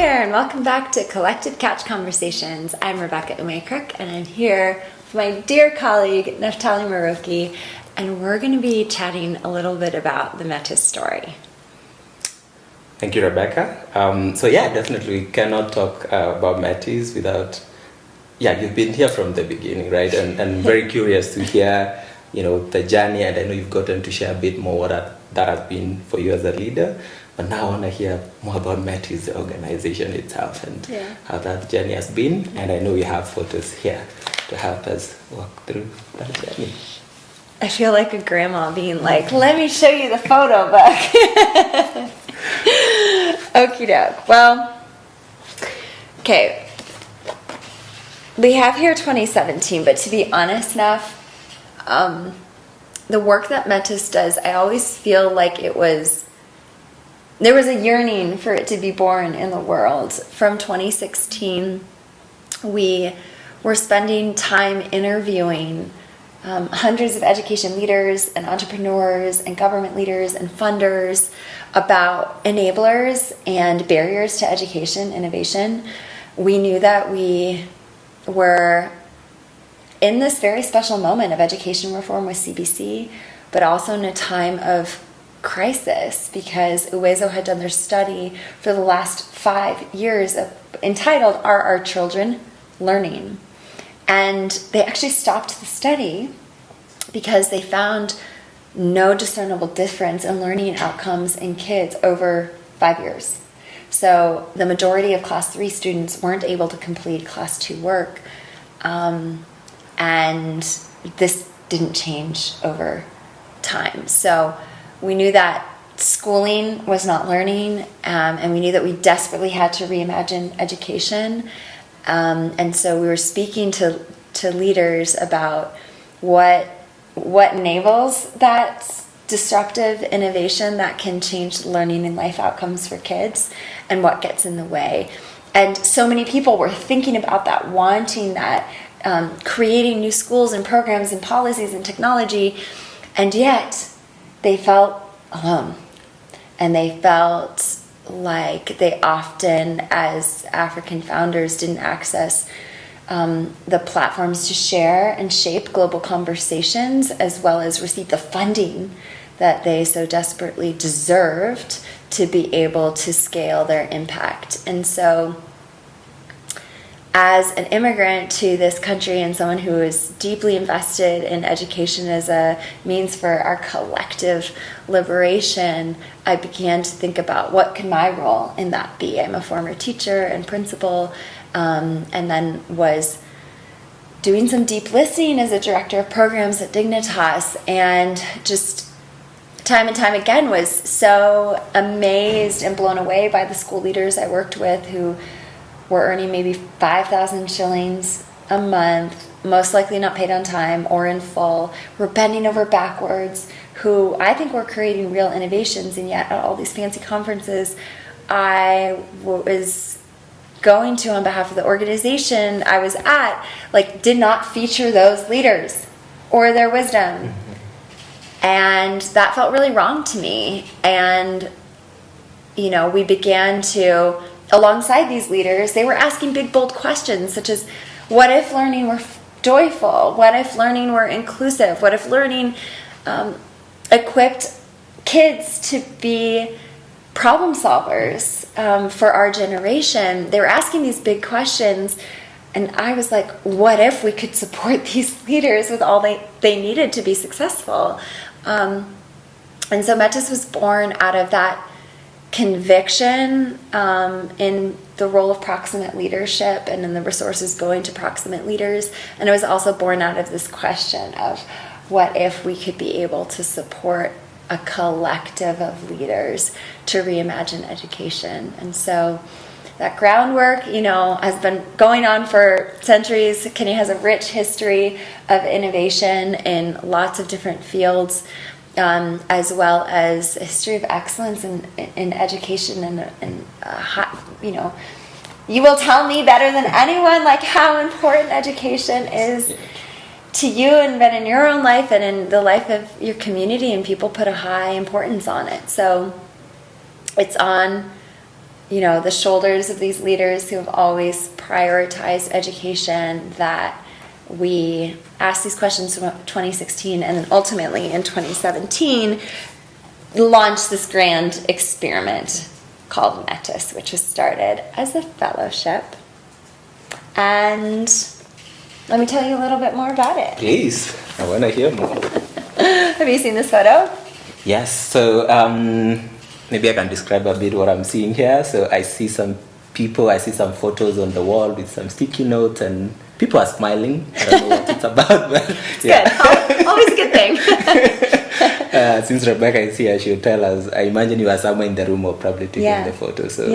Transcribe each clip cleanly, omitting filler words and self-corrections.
there, and welcome back to Collected Couch Conversations. I'm Rebecca Umaycook, and I'm here with my dear colleague, Naftaly Rebecca, and we're going to be chatting a little bit about the Metis Story. Thank you, Rebecca. Definitely we cannot talk about Metis without, you've been here from the beginning, right? And very curious to hear, the journey, and I know you've gotten to share a bit more what that has been for you as a leader. But now I want to hear more about Metis, the organization itself, and how that journey has been. And I know you have photos here to help us walk through that journey. I feel like a grandma being like, let me show you the photo book. Okie doke. Well, okay. We have here 2017, but to be honest enough, the work that Metis does, I always feel like there was a yearning for it to be born in the world. From 2016, we were spending time interviewing hundreds of education leaders and entrepreneurs and government leaders and funders about enablers and barriers to education innovation. We knew that we were in this very special moment of education reform with CBC, but also in a time of crisis, because UWEZO had done their study for the last 5 years entitled Are Our Children Learning? And they actually stopped the study because they found no discernible difference in learning outcomes in kids over 5 years. So the majority of class 3 students weren't able to complete class 2 work, and this didn't change over time. So we knew that schooling was not learning, and we knew that we desperately had to reimagine education. And so we were speaking to leaders about what enables that disruptive innovation that can change learning and life outcomes for kids, and what gets in the way. And so many people were thinking about that, wanting that, creating new schools and programs and policies and technology, and yet they felt alone. And they felt like they often, as African founders, didn't access the platforms to share and shape global conversations, as well as receive the funding that they so desperately deserved to be able to scale their impact. And so, as an immigrant to this country and someone who is deeply invested in education as a means for our collective liberation, I began to think about what could my role in that be. I'm a former teacher and principal, and then was doing some deep listening as a director of programs at Dignitas, and just time and time again was so amazed and blown away by the school leaders I worked with, who were earning maybe 5,000 shillings a month, most likely not paid on time or in full, were bending over backwards, who I think were creating real innovations. And yet at all these fancy conferences I was going to on behalf of the organization I was at, did not feature those leaders or their wisdom. And that felt really wrong to me. And, we began to, alongside these leaders, they were asking big, bold questions, such as, what if learning were joyful? What if learning were inclusive? What if learning equipped kids to be problem solvers for our generation? They were asking these big questions, and I was like, what if we could support these leaders with all they needed to be successful? And so Metis was born out of that conviction in the role of proximate leadership and in the resources going to proximate leaders. And it was also born out of this question of, what if we could be able to support a collective of leaders to reimagine education? And so that groundwork, has been going on for centuries. Kenya has a rich history of innovation in lots of different fields, as well as a history of excellence in education. And you will tell me better than anyone, how important education is to you, and been in your own life and in the life of your community, and people put a high importance on it. So it's on the shoulders of these leaders who have always prioritized education that we asked these questions from 2016, and then ultimately in 2017 launched this grand experiment called Metis, which was started as a fellowship. And let me tell you a little bit more about it. Please, I want to hear more. Have you seen this photo? Yes, so maybe I can describe a bit what I'm seeing here. So I see some people, I see some photos on the wall with some sticky notes, and people are smiling. I don't know what it's about, but it's good. Always a good thing. Since Rebecca is here, she'll tell us. I imagine you are somewhere in the room or probably taking the photo. So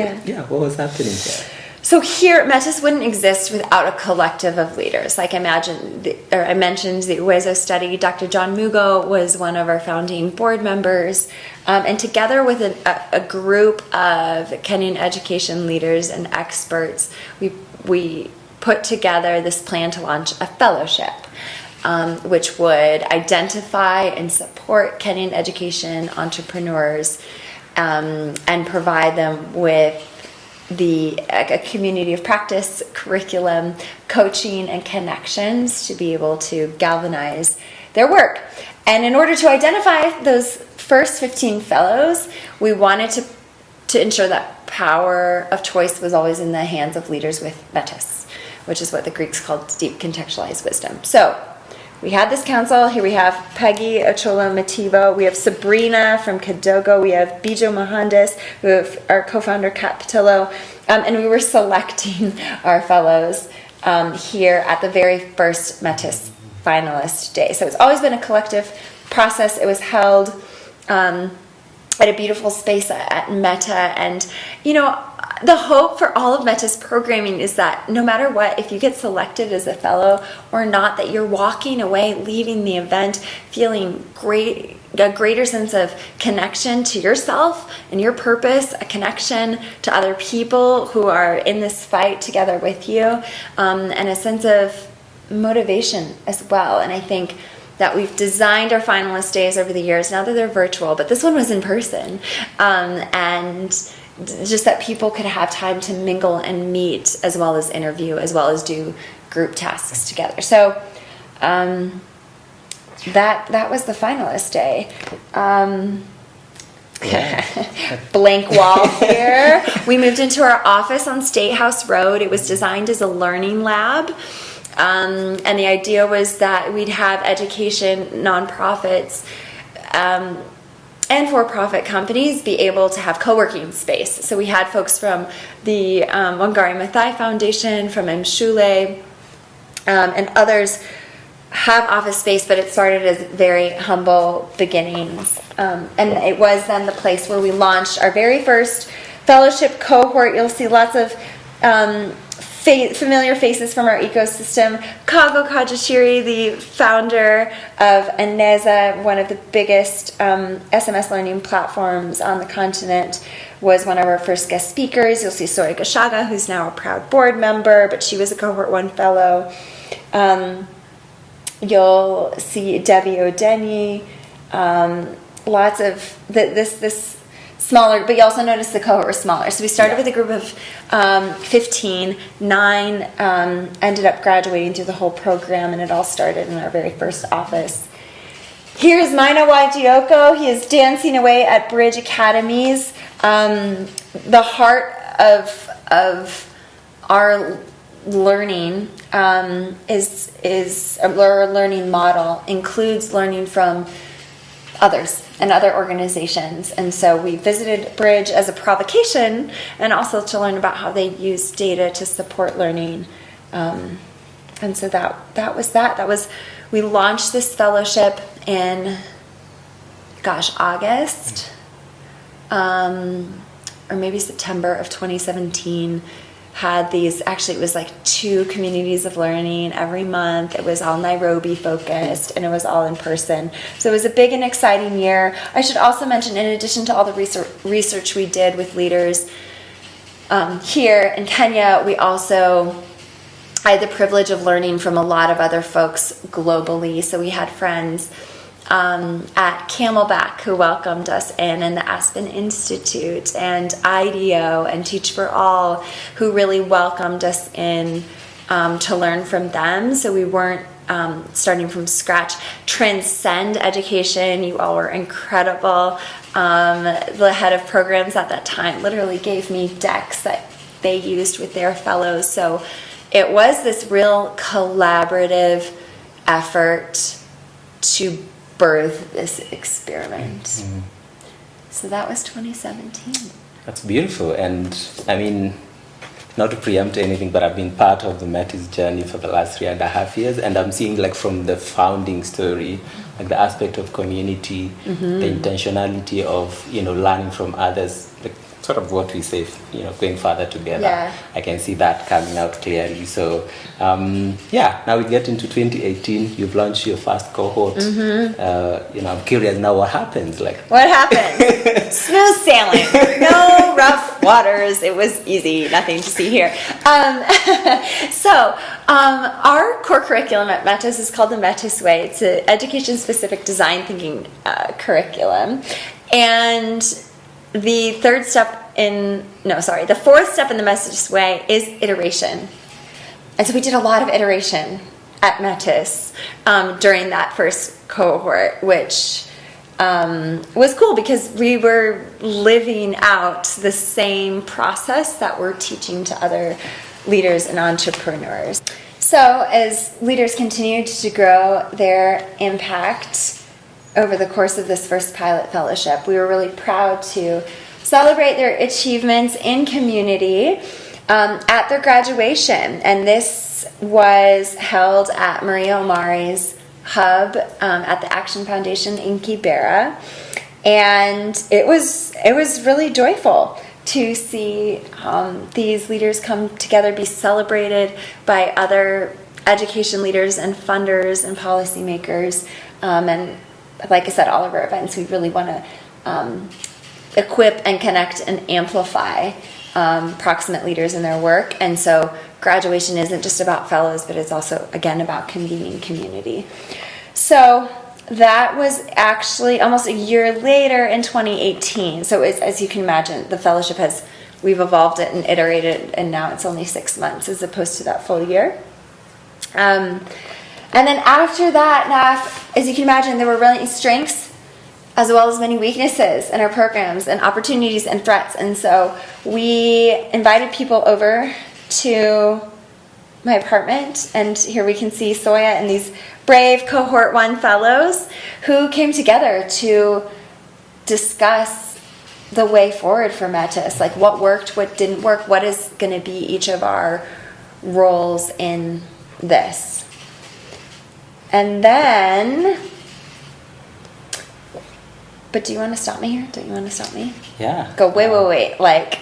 what was happening here? So here, Metis wouldn't exist without a collective of leaders. Like I mentioned the Uwezo study. Dr. John Mugo was one of our founding board members. And together with a group of Kenyan education leaders and experts, we put together this plan to launch a fellowship, which would identify and support Kenyan education entrepreneurs and provide them with a community of practice, curriculum, coaching, and connections to be able to galvanize their work. And in order to identify those first 15 fellows, we wanted to ensure that power of choice was always in the hands of leaders with Metis, which is what the Greeks called deep contextualized wisdom. So we had this council. Here we have Peggy Ochola Mativo. We have Sabrina from Kidogo. We have Bijo Mohandes, who have our co-founder Kat Patillo. And we were selecting our fellows here at the very first Metis finalist day. So it's always been a collective process. It was held at a beautiful space at Meta. And, the hope for all of Meta's programming is that no matter what, if you get selected as a fellow or not, that you're walking away, leaving the event, feeling a greater sense of connection to yourself and your purpose, a connection to other people who are in this fight together with you, and a sense of motivation as well. And I think that we've designed our finalist days over the years, now that they're virtual, but this one was in person, and just that people could have time to mingle and meet, as well as interview, as well as do group tasks together. So that was the finalist day. Blank wall here. We moved into our office on State House Road. It was designed as a learning lab. And the idea was that we'd have education, nonprofits, and for-profit companies be able to have co-working space. So we had folks from the Wangari Maathai Foundation, from Mshule, and others have office space, but it started as very humble beginnings. And it was then the place where we launched our very first fellowship cohort. You'll see lots of familiar faces from our ecosystem. Kago Kajashiri, the founder of Aneza, one of the biggest SMS learning platforms on the continent, was one of our first guest speakers. You'll see Sori Gashaga, who's now a proud board member, but she was a Cohort 1 fellow. You'll see Debbie Odenyi, lots of this smaller, but you also notice the cohort was smaller. So we started with a group of 15, 9 ended up graduating through the whole program, and it all started in our very first office. Here's Maina Wajioko. He is dancing away at Bridge Academies. The heart of our learning is our learning model includes learning from others and other organizations, and so we visited Bridge as a provocation and also to learn about how they use data to support learning, and so that was we launched this fellowship in August or maybe September of 2017. Had these, actually it was like 2 communities of learning every month. It was all Nairobi focused, and it was all in person. So it was a big and exciting year. I should also mention, in addition to all the research we did with leaders here in Kenya, I had the privilege of learning from a lot of other folks globally. So we had friends at Camelback, who welcomed us in, and the Aspen Institute, and IDEO, and Teach for All, who really welcomed us in to learn from them. So we weren't starting from scratch. Transcend Education, you all were incredible. The head of programs at that time literally gave me decks that they used with their fellows. So it was this real collaborative effort to birth this experiment. Mm-hmm. So that was 2017. That's beautiful. And I mean, not to preempt anything, but I've been part of the Metis journey for the last 3.5 years, and I'm seeing, like, from the founding story, like the aspect of community, the intentionality of, you know, learning from others, like sort of what we say, you know, going further together. Yeah. I can see that coming out clearly. So, now we get into 2018. You've launched your first cohort. You know, I'm curious now what happens. Like, What happened? Smooth sailing, no rough waters. It was easy, nothing to see here. Our core curriculum at Metis is called the Metis Way. It's an education-specific design thinking curriculum, and the fourth step in the Metis Way is iteration. And so we did a lot of iteration at Metis during that first cohort, which was cool because we were living out the same process that we're teaching to other leaders and entrepreneurs. So as leaders continued to grow their impact over the course of this first pilot fellowship, we were really proud to celebrate their achievements in community at their graduation. And this was held at Maria Omari's hub at the Action Foundation in Kibera. And it was really joyful to see these leaders come together, be celebrated by other education leaders and funders and policymakers. And like I said, all of our events, we really want to equip and connect and amplify proximate leaders in their work. And so graduation isn't just about fellows, but it's also, again, about convening community. So that was actually almost a year later in 2018. So it's, as you can imagine, the fellowship we've evolved it and iterated, and now it's only 6 months as opposed to that full year. And then after that, as you can imagine, there were really strengths as well as many weaknesses in our programs and opportunities and threats. And so we invited people over to my apartment, and here we can see Soya and these brave Cohort 1 fellows who came together to discuss the way forward for Metis, like what worked, what didn't work, what is going to be each of our roles in this. And then, but do you want to stop me here? Don't you want to stop me? Yeah. Go, wait. Like,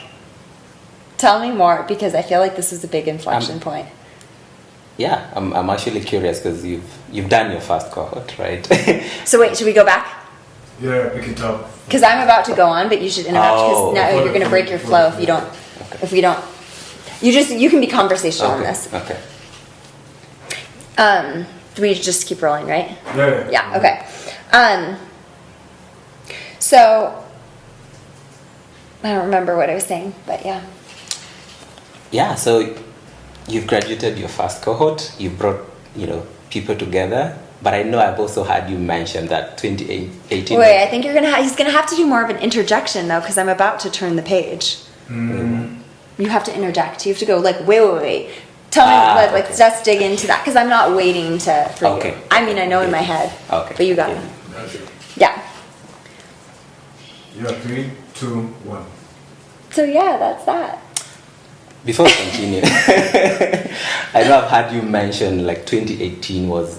tell me more, because I feel like this is a big inflection point. Yeah, I'm actually curious because you've done your first cohort, right? So wait, should we go back? Yeah, we can talk. Because I'm about to go on, but you should interrupt, because now you're going to break your flow if you don't. Okay. If we don't, you can be conversational on this. Okay. We just keep rolling, right? Yeah. Yeah. Okay. So I don't remember what I was saying, but yeah. Yeah. So you've graduated your first cohort. You brought people together. But I know I've also had you mention that 2018. Wait, I think he's gonna have to do more of an interjection though, because I'm about to turn the page. Mm-hmm. You have to interject. You have to go like, wait. Tell me, okay. let's dig into that, because I'm not waiting for Okay. you. I mean, I know in my head, Okay. but you got it. Yeah. Yeah, 3, 2, 1. So yeah, that's that. Before we continue, I know I've had you mention like 2018 was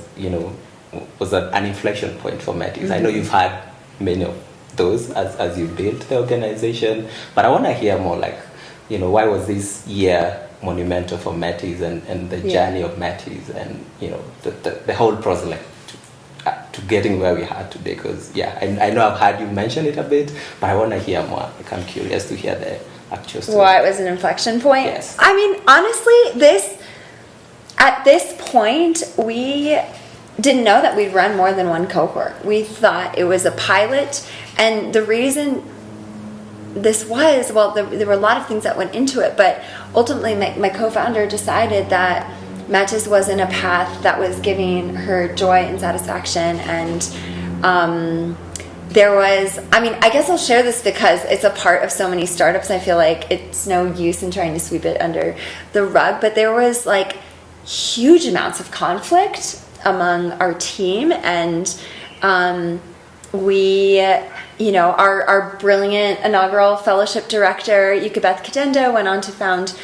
an inflection point for Metis. Mm-hmm. I know you've had many of those as you built the organization, but I want to hear more like, why was this year monumental for Metis and the journey of Metis and the whole process, like to getting where we are today? Because I know I've had you mention it a bit, but I want to hear more. Like, I'm curious to hear the actual story. Why it was an inflection point? Yes. I mean, honestly, at this point, didn't know that we'd run more than one cohort. We thought it was a pilot, and the reason this was, well, there were a lot of things that went into it, but ultimately my co-founder decided that Metis wasn't a path that was giving her joy and satisfaction, and there was, I mean, I guess I'll share this because it's a part of so many startups. I feel like it's no use in trying to sweep it under the rug, but there was like huge amounts of conflict among our team, and we, you know, our brilliant inaugural fellowship director, Beth Cadendo, went on to found,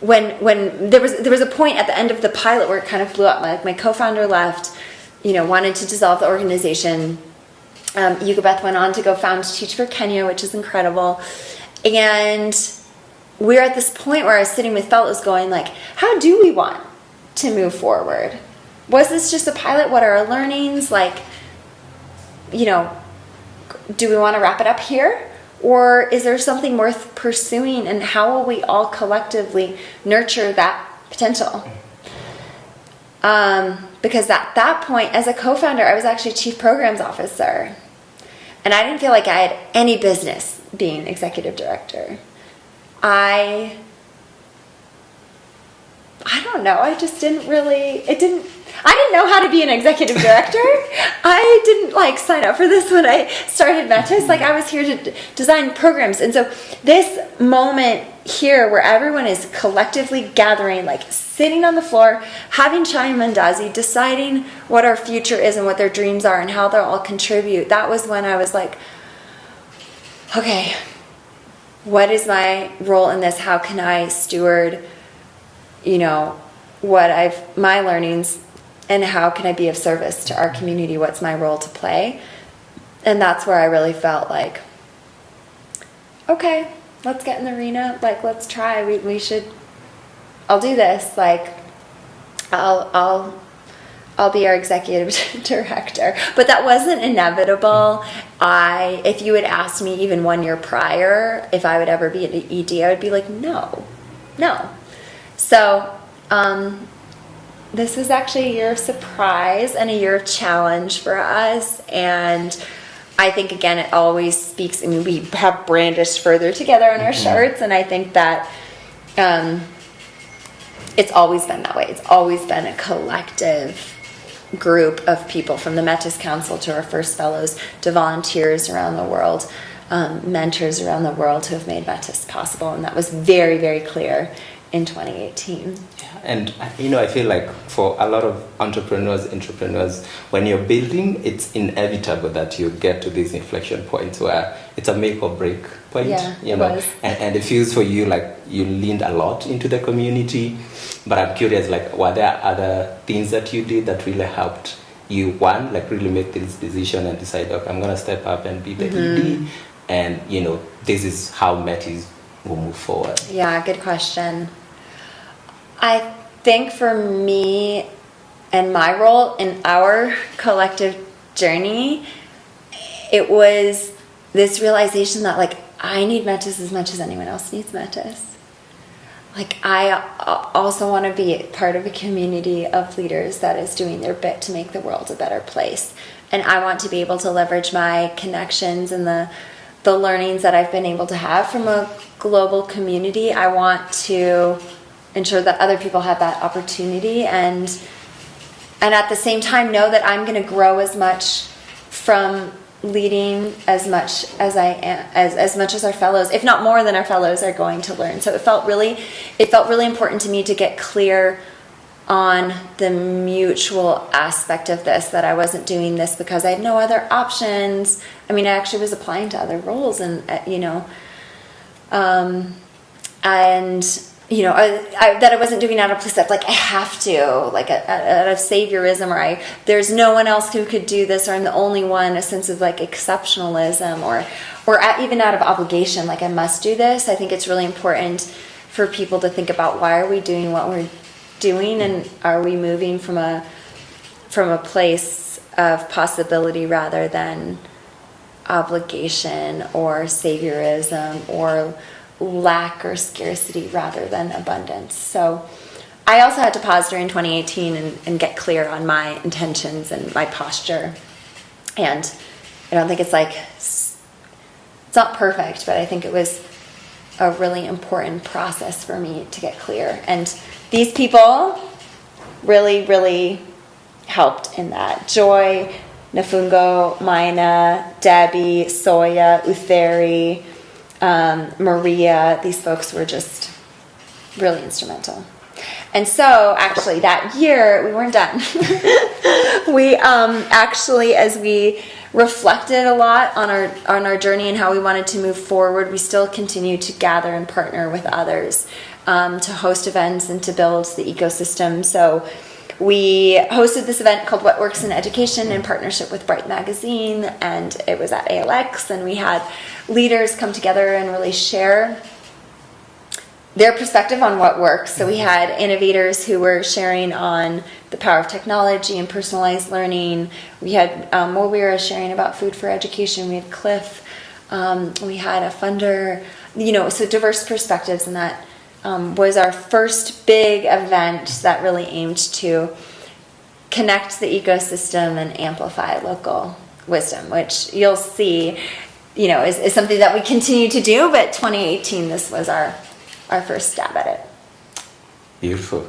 when there was a point at the end of the pilot where it kind of blew up. My co-founder left, you know, wanted to dissolve the organization. Beth went on to go found Teach for Kenya, which is incredible. And we're at this point where I was sitting with fellows going like, how do we want to move forward? Was this just a pilot? What are our learnings? Like, you know, do we want to wrap it up here? Or is there something worth pursuing, and how will we all collectively nurture that potential? Because at that point, as a co-founder, I was actually chief programs officer. And I didn't feel like I had any business being executive director. I don't know, I just didn't really, I didn't know how to be an executive director. I didn't like sign up for this when I started Metis. Like, I was here to design programs. And so this moment here where everyone is collectively gathering, like sitting on the floor, having chai and mandazi, deciding what our future is and what their dreams are and how they'll all contribute, that was when I was like, okay, what is my role in this? How can I steward, you know, my learnings, and how can I be of service to our community? What's my role to play? And that's where I really felt like, okay, let's get in the arena. Like, let's try. We should. I'll do this. Like, I'll be our executive director. But that wasn't inevitable. If you had asked me even 1 year prior if I would ever be an ED, I would be like, no. So, this was actually a year of surprise and a year of challenge for us. And I think, again, it always speaks, I mean, we have brandished further together on our shirts, and I think that it's always been that way. It's always been a collective group of people, from the Metis Council to our first fellows to volunteers around the world, mentors around the world who have made Metis possible. And that was very, very clear in 2018. And, you know, I feel like for a lot of entrepreneurs, when you're building, it's inevitable that you get to these inflection points where it's a make or break point. Yeah, you know, and it feels for you like you leaned a lot into the community. But I'm curious, like, were there other things that you did that really helped you, one, like really make this decision and decide, okay, I'm going to step up and be the ED, and, you know, this is how Metis will move forward? Yeah, good question. I think for me and my role in our collective journey, it was this realization that, like, I need Metis as much as anyone else needs Metis. Like, I also want to be part of a community of leaders that is doing their bit to make the world a better place. And I want to be able to leverage my connections and the learnings that I've been able to have from a global community. I want to ensure that other people have that opportunity, and at the same time know that I'm going to grow as much from leading as much as I am, as much as our fellows, if not more than our fellows, are going to learn. So it felt really important to me to get clear on the mutual aspect of this, that I wasn't doing this because I had no other options. I mean, I actually was applying to other roles, and that I wasn't doing out of place of like I have to, like out of saviorism, or there's no one else who could do this, or I'm the only one, a sense of like exceptionalism, or even out of obligation, like I must do this. I think it's really important for people to think about, why are we doing what we're doing, and are we moving from a place of possibility rather than obligation or saviorism, or lack or scarcity rather than abundance. So I also had to pause during 2018 and get clear on my intentions and my posture. And I don't think it's not perfect, but I think it was a really important process for me to get clear. And these people really, really helped in that. Joy, Nafungo, Mina, Debbie, Soya, Utheri, Maria, these folks were just really instrumental. And so actually that year we weren't done. We actually, as we reflected a lot on our journey and how we wanted to move forward, we still continued to gather and partner with others to host events and to build the ecosystem. So we hosted this event called What Works in Education in partnership with Bright Magazine, and it was at ALX, and we had leaders come together and really share their perspective on what works. So we had innovators who were sharing on the power of technology and personalized learning. We had Moira sharing about food for education. We had Cliff. We had a funder, so diverse perspectives, and that was our first big event that really aimed to connect the ecosystem and amplify local wisdom, which you'll see, is something that we continue to do, but 2018, this was our first stab at it. Beautiful.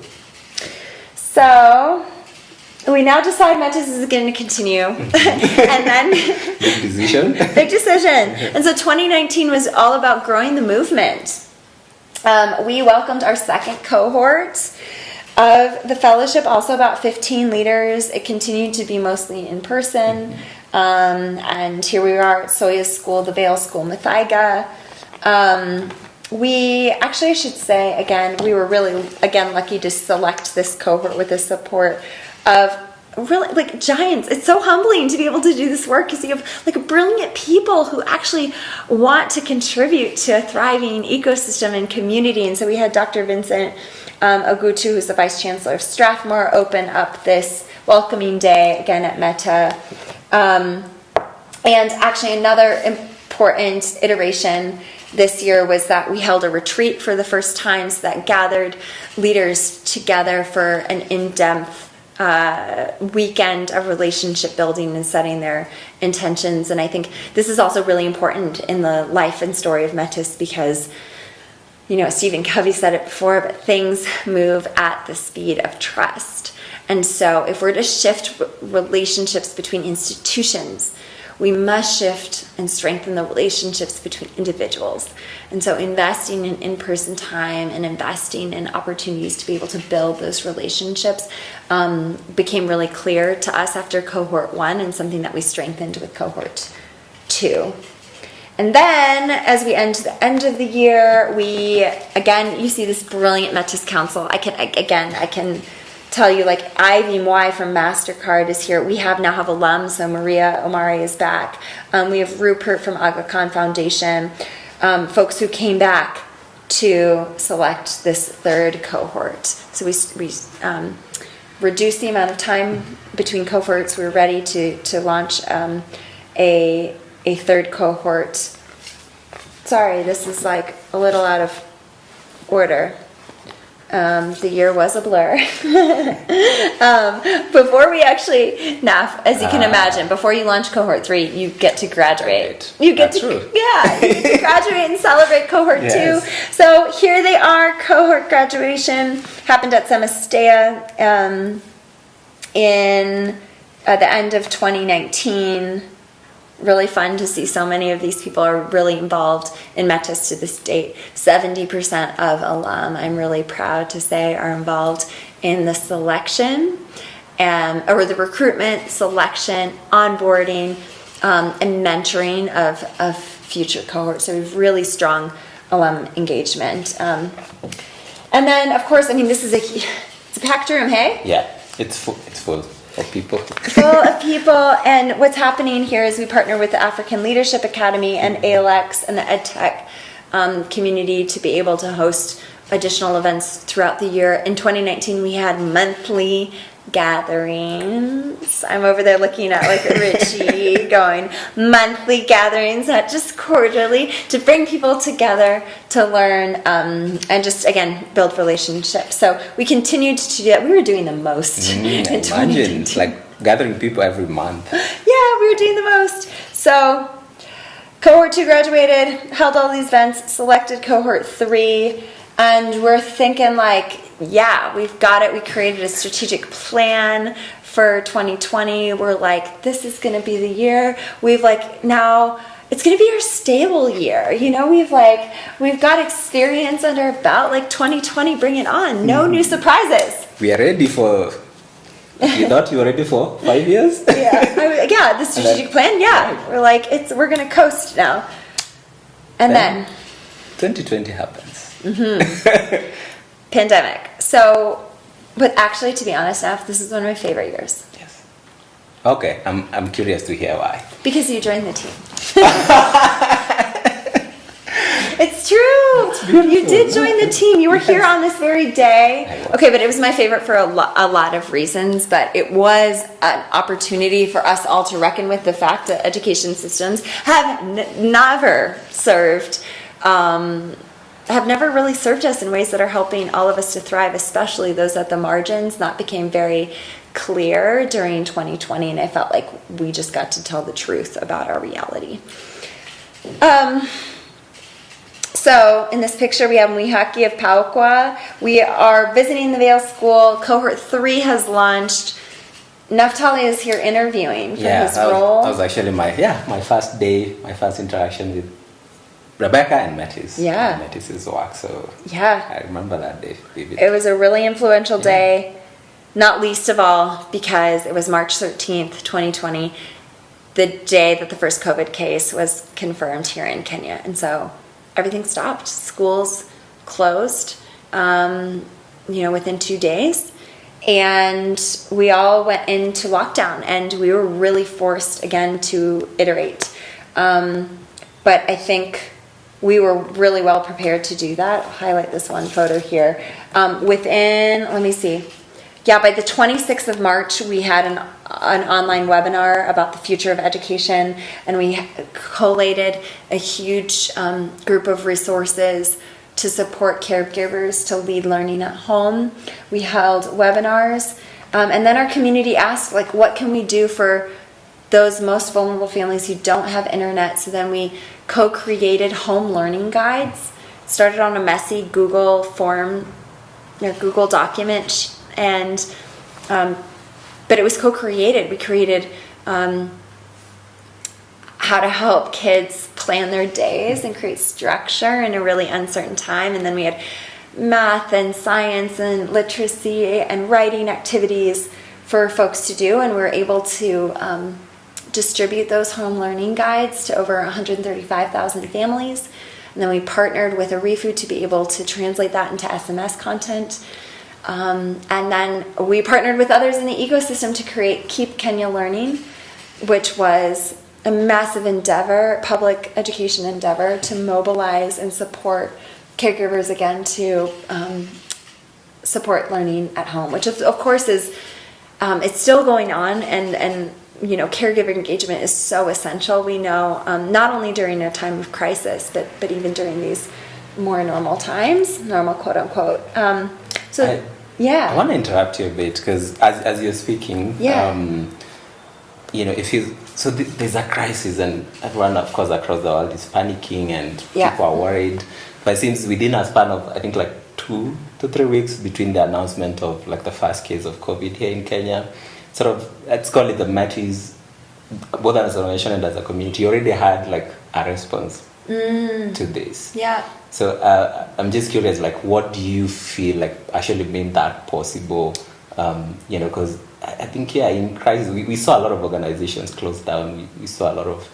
So we now decide Metis is going to continue. And then Big decision. Big decision. And so 2019 was all about growing the movement. We welcomed our second cohort of the fellowship, also about 15 leaders. It continued to be mostly in person. And here we are at Soya's school, the Vale School, Mathaiga. I should say, again, we were really, lucky to select this cohort with the support of really, giants. It's so humbling to be able to do this work because you have, brilliant people who actually want to contribute to a thriving ecosystem and community. And so we had Dr. Vincent Ogutu, who's the Vice Chancellor of Strathmore, open up this welcoming day, again, at Meta. And actually another important iteration this year was that we held a retreat for the first time, so that gathered leaders together for an in-depth weekend of relationship building and setting their intentions. And I think this is also really important in the life and story of Metis because, Stephen Covey said it before, but things move at the speed of trust. And so if we're to shift relationships between institutions, we must shift and strengthen the relationships between individuals. And so investing in in-person time and investing in opportunities to be able to build those relationships became really clear to us after cohort 1 and something that we strengthened with cohort 2. And then as we end the end of the year, you see this brilliant Metis Council. I can tell you, Ivy Mwai from MasterCard is here. We now have alums, so Maria Omari is back. We have Rupert from Aga Khan Foundation, folks who came back to select this third cohort. So we reduced the amount of time between cohorts. We were ready to launch a third cohort. Sorry, this is a little out of order. The year was a blur. Before we actually, as you can imagine, before you launch cohort 3, you get to graduate. You get to graduate and celebrate cohort 2. So here they are. Cohort graduation happened at Semastea in the end of 2019. Really fun to see so many of these people are really involved in Metis to this date. 70% of alum, I'm really proud to say, are involved in the selection or the recruitment, selection, onboarding, and mentoring of future cohorts. So we have really strong alum engagement. And then, of course, this is it's a packed room, hey? Yeah, it's full of people. Full of people, and what's happening here is we partner with the African Leadership Academy and ALX and the EdTech community to be able to host additional events throughout the year. In 2019, we had monthly gatherings. I'm over there looking at like Richie going monthly gatherings, not just quarterly, to bring people together to learn and just, again, build relationships. So we continued to do that. We were doing the most in Imagine, 2019. like gathering people every month. Yeah, we were doing the most. So cohort 2 graduated, held all these events, selected cohort 3, and we're thinking like, yeah, we've got it. We created a strategic plan for 2020. We're like, this is going to be the year. We've like now it's going to be our stable year. You know, we've got experience under our belt. Like 2020, bring it on. No new surprises. We are ready for. You thought you were ready for 5 years? Yeah, the strategic plan. Yeah, we're like we're going to coast now. And then 2020 happens. Pandemic. So, but actually, to be honest, Naf, this is one of my favorite years. Yes. Okay, I'm curious to hear why. Because you joined the team. It's true. You did join the team. You were here on this very day. Okay, but it was my favorite for a lot of reasons. But it was an opportunity for us all to reckon with the fact that education systems have never served. Have never really served us in ways that are helping all of us to thrive, especially those at the margins. That became very clear during 2020, and I felt like we just got to tell the truth about our reality. So in this picture, we have Mwihaki of Paukwa. We are visiting the Vale School. Cohort 3 has launched. Naftaly is here interviewing for his role. That was actually my first day, my first interaction with Rebecca and Metis. Yeah. And Metis' work. So yeah, I remember that day vividly. It was a really influential day, not least of all because it was March 13th, 2020, the day that the first COVID case was confirmed here in Kenya. And so everything stopped. Schools closed, within 2 days. And we all went into lockdown, and we were really forced again to iterate. But I think we were really well prepared to do that. I'll highlight this one photo here. By the 26th of March, we had an online webinar about the future of education, and we collated a huge group of resources to support caregivers to lead learning at home. We held webinars, and then our community asked, like, what can we do for those most vulnerable families who don't have internet? So then we co-created home learning guides. Started on a messy Google form, Google document, and but it was co-created. We created how to help kids plan their days and create structure in a really uncertain time. And then we had math and science and literacy and writing activities for folks to do, and we were able to distribute those home learning guides to over 135,000 families. And then we partnered with Arifu to be able to translate that into SMS content. And then we partnered with others in the ecosystem to create Keep Kenya Learning, which was a massive endeavor, public education endeavor, to mobilize and support caregivers again to support learning at home, which of course is it's still going on, and caregiver engagement is so essential. We know not only during a time of crisis, but even during these more normal times, normal quote unquote. I want to interrupt you a bit because as you're speaking, there's a crisis, and everyone, of course, across the world is panicking, and people are worried. But it seems within a span of, I think, like 2 to 3 weeks between the announcement of like the first case of COVID here in Kenya, sort of, let's call it the Metis, both as an organization and as a community, already had like a response to this. Yeah. So I'm just curious, like, what do you feel like actually made that possible? Because I think in crisis, we saw a lot of organizations close down. We saw a lot of,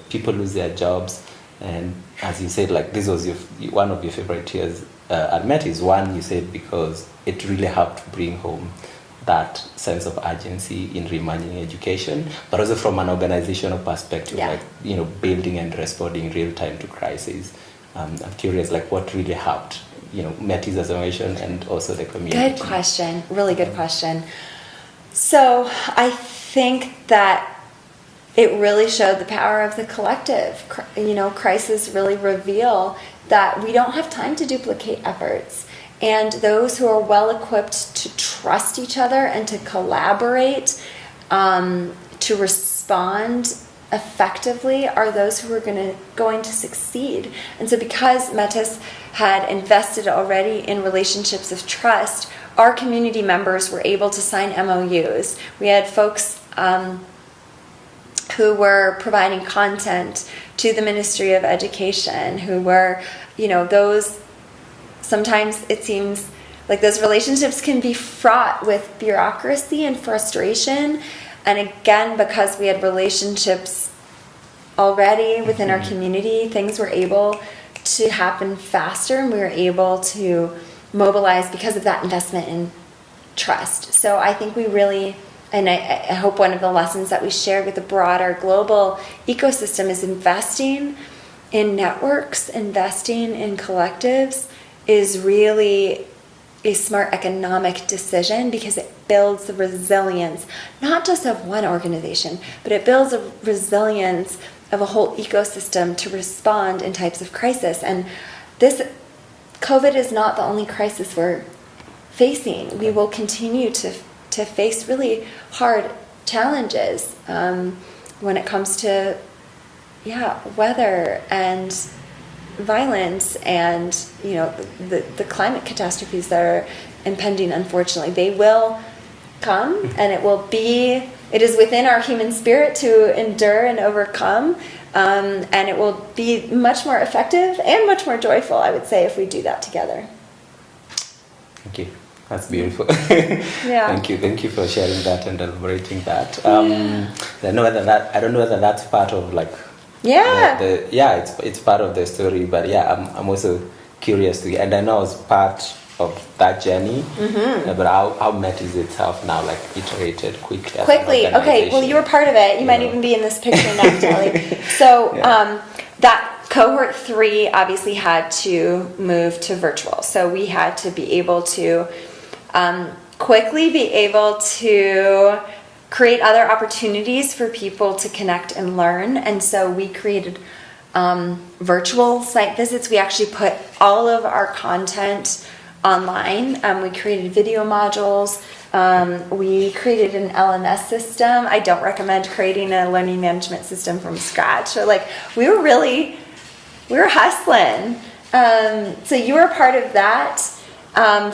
people lose their jobs. And as you said, like, this was one of your favorite years at Metis. One, you said, because it really helped bring home that sense of urgency in reimagining education, but also from an organizational perspective, building and responding real time to crises. I'm curious, like, what really helped Metis as a mission and also the community? Good question. Really good question. So I think that it really showed the power of the collective. Crises really reveal that we don't have time to duplicate efforts. And those who are well equipped to trust each other and to collaborate, to respond effectively, are those who are going to succeed. And so because Metis had invested already in relationships of trust, our community members were able to sign MOUs. We had folks who were providing content to the Ministry of Education, who were, those, sometimes it seems like those relationships can be fraught with bureaucracy and frustration. And again, because we had relationships already within our community, things were able to happen faster, and we were able to mobilize because of that investment in trust. So I think we really, and I hope one of the lessons that we shared with the broader global ecosystem is investing in networks, investing in collectives is really a smart economic decision, because it builds the resilience, not just of one organization, but it builds a resilience of a whole ecosystem to respond in types of crisis. And this COVID is not the only crisis we're facing. We will continue to face really hard challenges when it comes to weather and violence and the climate catastrophes that are impending. Unfortunately, they will come, and it is within our human spirit to endure and overcome, and it will be much more effective and much more joyful, I would say, if we do that together. Thank you. That's beautiful. Yeah. Thank you for sharing that and elaborating that. I don't know whether that's part of it's part of the story, but I'm also curious to, and I know I was part of that journey, but how Metis itself now iterated quickly. Okay, well, you were part of it. You might even be in this picture, Naftaly. So that cohort 3 obviously had to move to virtual. So we had to be able to quickly be able to create other opportunities for people to connect and learn. And so we created virtual site visits. We actually put all of our content online. We created video modules. We created an LMS system. I don't recommend creating a learning management system from scratch. So we were hustling. So you were part of that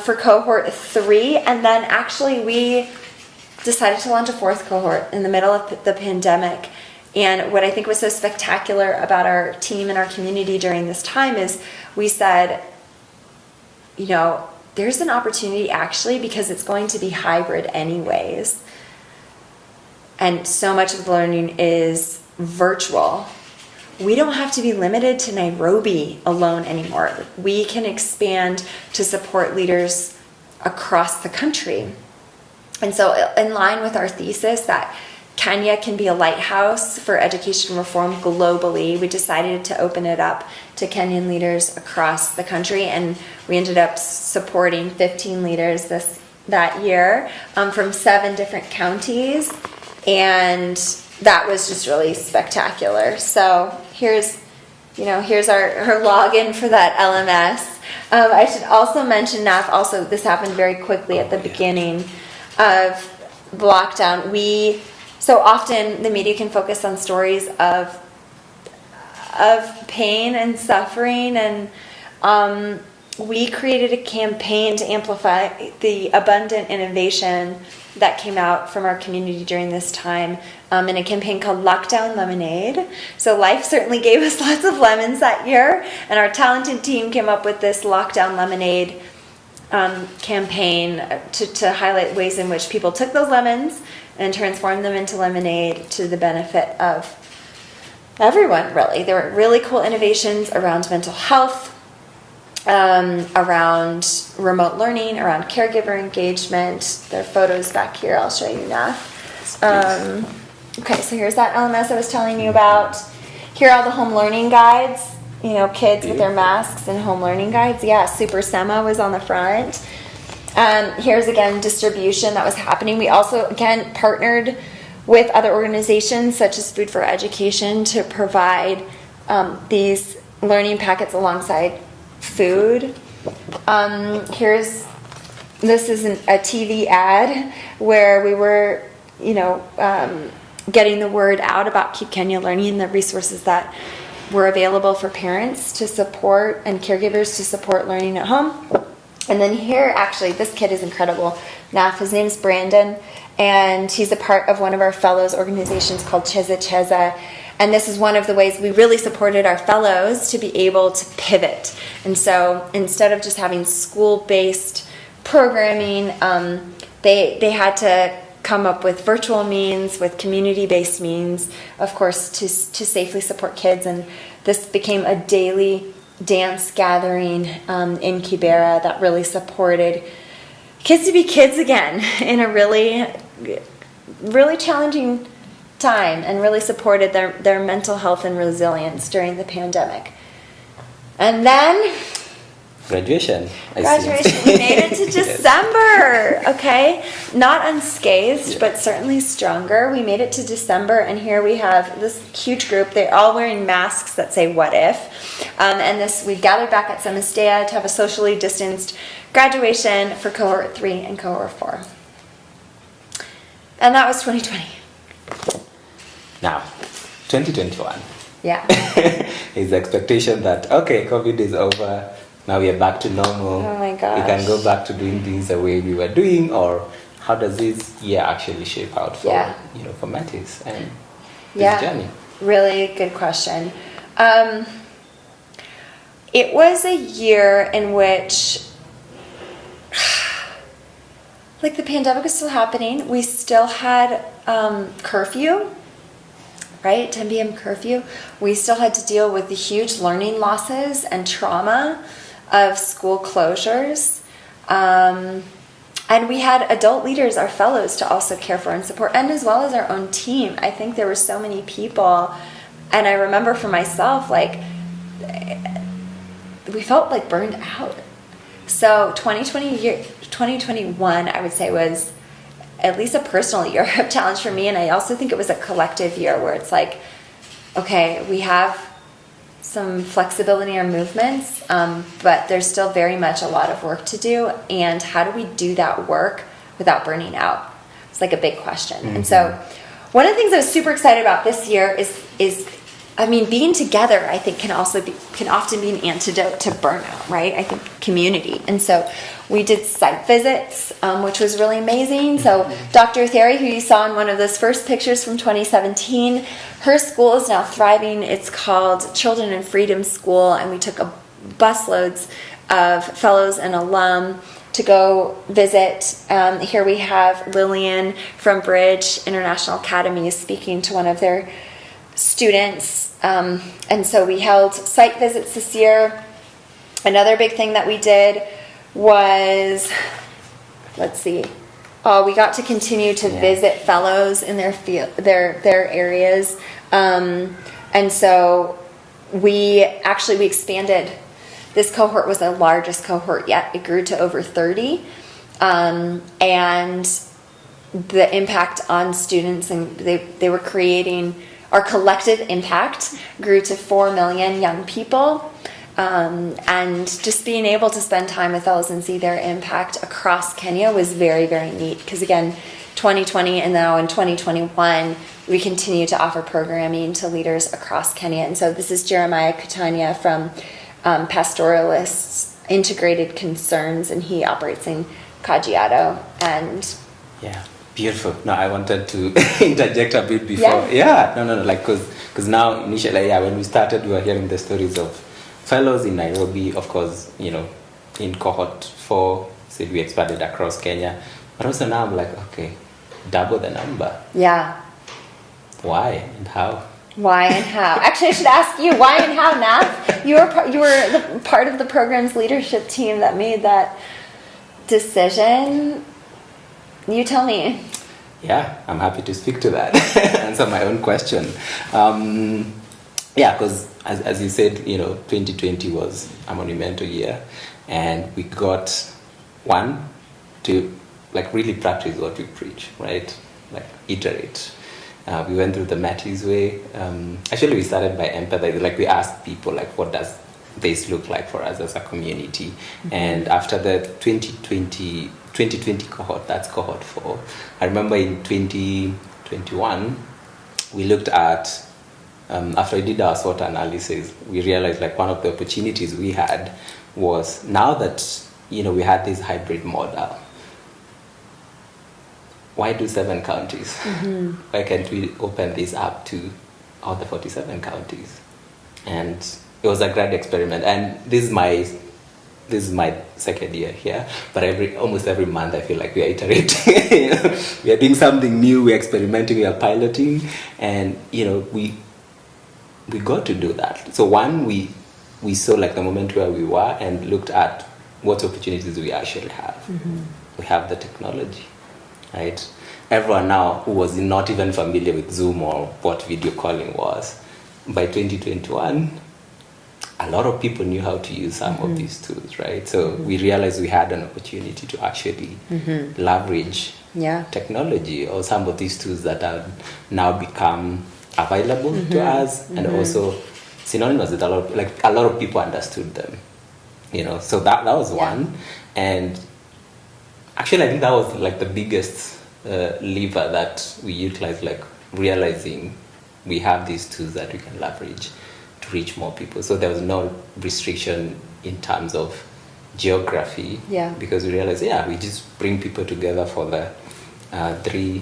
for cohort 3. And then actually we decided to launch a 4th cohort in the middle of the pandemic. And what I think was so spectacular about our team and our community during this time is we said, there's an opportunity actually, because it's going to be hybrid anyways. And so much of the learning is virtual. We don't have to be limited to Nairobi alone anymore. We can expand to support leaders across the country. And so in line with our thesis that Kenya can be a lighthouse for education reform globally, we decided to open it up to Kenyan leaders across the country, and we ended up supporting 15 leaders that year from 7 different counties, and that was just really spectacular. So here's our login for that LMS. I should also mention, this happened very quickly at the beginning of lockdown. So often the media can focus on stories of pain and suffering, and we created a campaign to amplify the abundant innovation that came out from our community during this time, in a campaign called Lockdown Lemonade. So life certainly gave us lots of lemons that year, and our talented team came up with this Lockdown Lemonade campaign to highlight ways in which people took those lemons and transformed them into lemonade to the benefit of everyone, really. There were really cool innovations around mental health, around remote learning, around caregiver engagement. There are photos back here. I'll show you now. Okay, so here's that LMS I was telling you about. Here are all the home learning guides kids with their masks and home learning guides. Yeah, Super Sema was on the front. Here's again distribution that was happening. We also again partnered with other organizations such as Food for Education to provide these learning packets alongside food. This is a TV ad where we were, getting the word out about Keep Kenya Learning and the resources that were available for parents to support and caregivers to support learning at home. And then here, actually, this kid is incredible. His name's Brandon, and he's a part of one of our fellows organizations called Cheza Cheza. And this is one of the ways we really supported our fellows to be able to pivot. And so instead of just having school-based programming, they had to come up with virtual means, with community-based means, of course, to safely support kids. And this became a daily dance gathering in Kibera that really supported kids to be kids again in a really, really challenging time, and really supported their mental health and resilience during the pandemic. And then Graduation. We made it to December. Okay, not unscathed, but certainly stronger. We made it to December, and here we have this huge group. They're all wearing masks that say "What if?" And we gathered back at Semistea to have a socially distanced graduation for cohort 3 and cohort 4. And that was 2020. Now, 2021. Yeah. Is the expectation that, okay, COVID is over, now we are back to normal. Oh my gosh. We can go back to doing things the way we were doing, or how does this year actually shape out for, for Metis and this journey? Really good question. It was a year in which the pandemic was still happening. We still had curfew, right? 10 p.m. curfew. We still had to deal with the huge learning losses and trauma of school closures. And we had adult leaders, our fellows, to also care for and support, and as well as our own team. I think there were so many people, and I remember for myself, we felt burned out. So 2021, I would say, was at least a personal year of challenge for me, and I also think it was a collective year where it's okay, we have some flexibility in our movements, but there's still very much a lot of work to do, and how do we do that work without burning out? It's a big question. Mm-hmm. And so one of the things I was super excited about this year is being together, I think, can often be an antidote to burnout, right? I think community. And so we did site visits, which was really amazing. So Dr. Thery, who you saw in one of those first pictures from 2017, her school is now thriving. It's called Children in Freedom School, and we took busloads of fellows and alum to go visit. Here we have Lillian from Bridge International Academy speaking to one of their students, and so we held site visits this year. Another big thing that we did was, we got to continue to visit fellows in their areas, and so we expanded. This cohort was the largest cohort yet. It grew to over 30, and the impact on students, and they were creating. Our collective impact grew to 4 million young people, and just being able to spend time with fellows and see their impact across Kenya was very, very neat, because again, 2020 and now in 2021, we continue to offer programming to leaders across Kenya. And so this is Jeremiah Kutanya from Pastoralists Integrated Concerns, and he operates in Kajiado. And beautiful. No, I wanted to interject a bit before. Because now initially, when we started, we were hearing the stories of fellows in Nairobi, of course, in cohort 4, said we expanded across Kenya. But also now I'm okay, double the number. Yeah. Why and how? Why and how? Actually, I should ask you, why and how, Naf? You were part of the program's leadership team that made that decision. You tell me. Yeah, I'm happy to speak to that. Answer my own question. Because as you said, 2020 was a monumental year, and we got to like really practice what we preach, right? Like iterate. We went through the Metis way. Actually, we started by empathy. Like we asked people, like, what does this look like for us as a community? And after the 2020 cohort, that's cohort 4. I remember in 2021, we looked at, after we did our SWOT analysis, we realized like one of the opportunities we had was now that, we had this hybrid model. Why do 7 counties? Why can't we open this up to all the 47 counties? And it was a great experiment. And this is my second year here, but almost every month I feel like we are iterating. We are doing something new, we are experimenting, we are piloting, and we got to do that. So we saw like the moment where we were and looked at what opportunities we actually have. We have the technology. Right? Everyone now who was not even familiar with Zoom or what video calling was, by 2021, a lot of people knew how to use some of these tools, right? So we realized we had an opportunity to actually leverage technology or some of these tools that have now become available to us, and also synonymous with a lot of people understood them. So that was one. And actually, I think that was like the biggest lever that we utilized, like realizing we have these tools that we can leverage to reach more people. So there was no restriction in terms of geography, because we realized, we just bring people together for the 3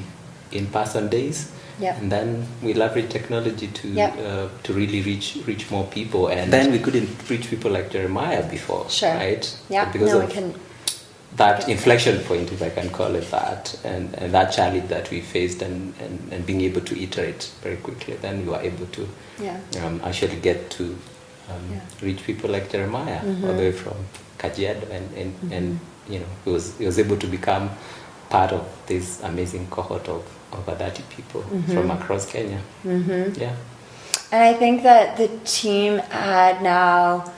in-person days, and then we leverage technology to really reach more people. And then we couldn't reach people like Jeremiah before, right? Because that inflection point, if I can call it that, and that challenge that we faced, and being able to iterate very quickly, then we were able to actually get to reach people like Jeremiah, all the way from Kajiado, and he was able to become part of this amazing cohort of over 30 people from across Kenya. And I think that the team had now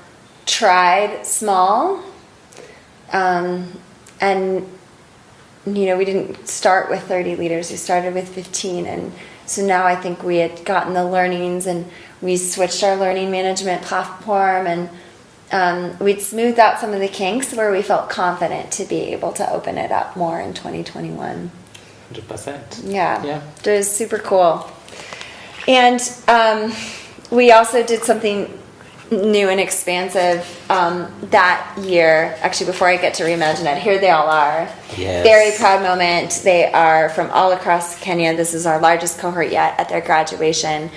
tried small. And we didn't start with 30 leaders, we started with 15, and so now I think we had gotten the learnings, and we switched our learning management platform, and we'd smoothed out some of the kinks where we felt confident to be able to open it up more in 2021. 100%. It was super cool. And we also did something new and expansive that year. Actually, before I get to reimagine it, here they all are. Very proud moment. They are from all across Kenya. This is our largest cohort yet at their graduation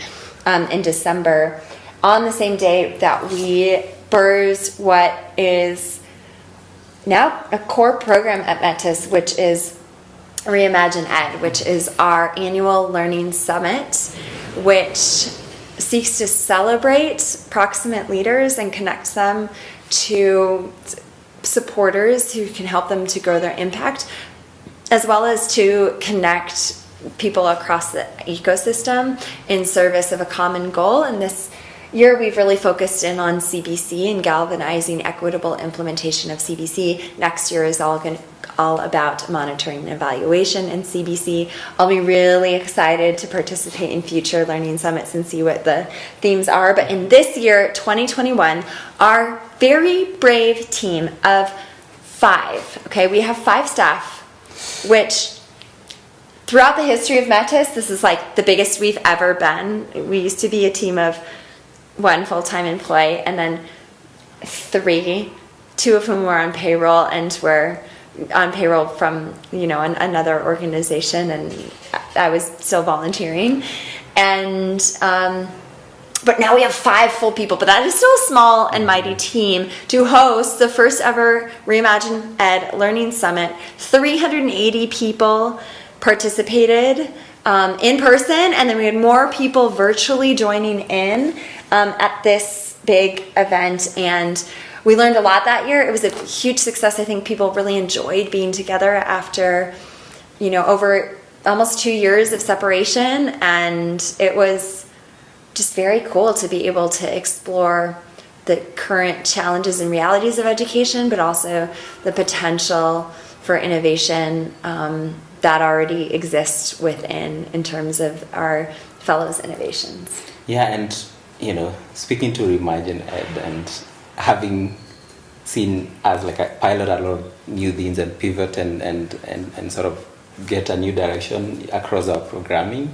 in December, on the same day that we birthed what is now a core program at Metis, which is Reimagine Ed, which is our annual learning summit, which seeks to celebrate proximate leaders and connect them to supporters who can help them to grow their impact, as well as to connect people across the ecosystem in service of a common goal. And this year we've really focused in on CBC and galvanizing equitable implementation of CBC. Next year is all about monitoring and evaluation in CBC. I'll be really excited to participate in future learning summits and see what the themes are. But in this year, 2021, our very brave team of 5, we have 5 staff, which throughout the history of Metis, this is like the biggest we've ever been. We used to be a team of 1 full-time employee, and then 3, 2 of whom were on payroll, and were on payroll from another organization, and I was still volunteering, and but now we have 5 full people, but that is still a small and mighty team to host the first ever Reimagine Ed Learning Summit. 380 people participated in person, and then we had more people virtually joining in at this big event, and we learned a lot that year. It was a huge success. I think people really enjoyed being together after, over almost 2 years of separation, and it was just very cool to be able to explore the current challenges and realities of education, but also the potential for innovation that already exists within in terms of our fellows' innovations. Yeah, and speaking to Reimagine Ed and having seen as like a pilot a lot of new things and pivot and sort of get a new direction across our programming.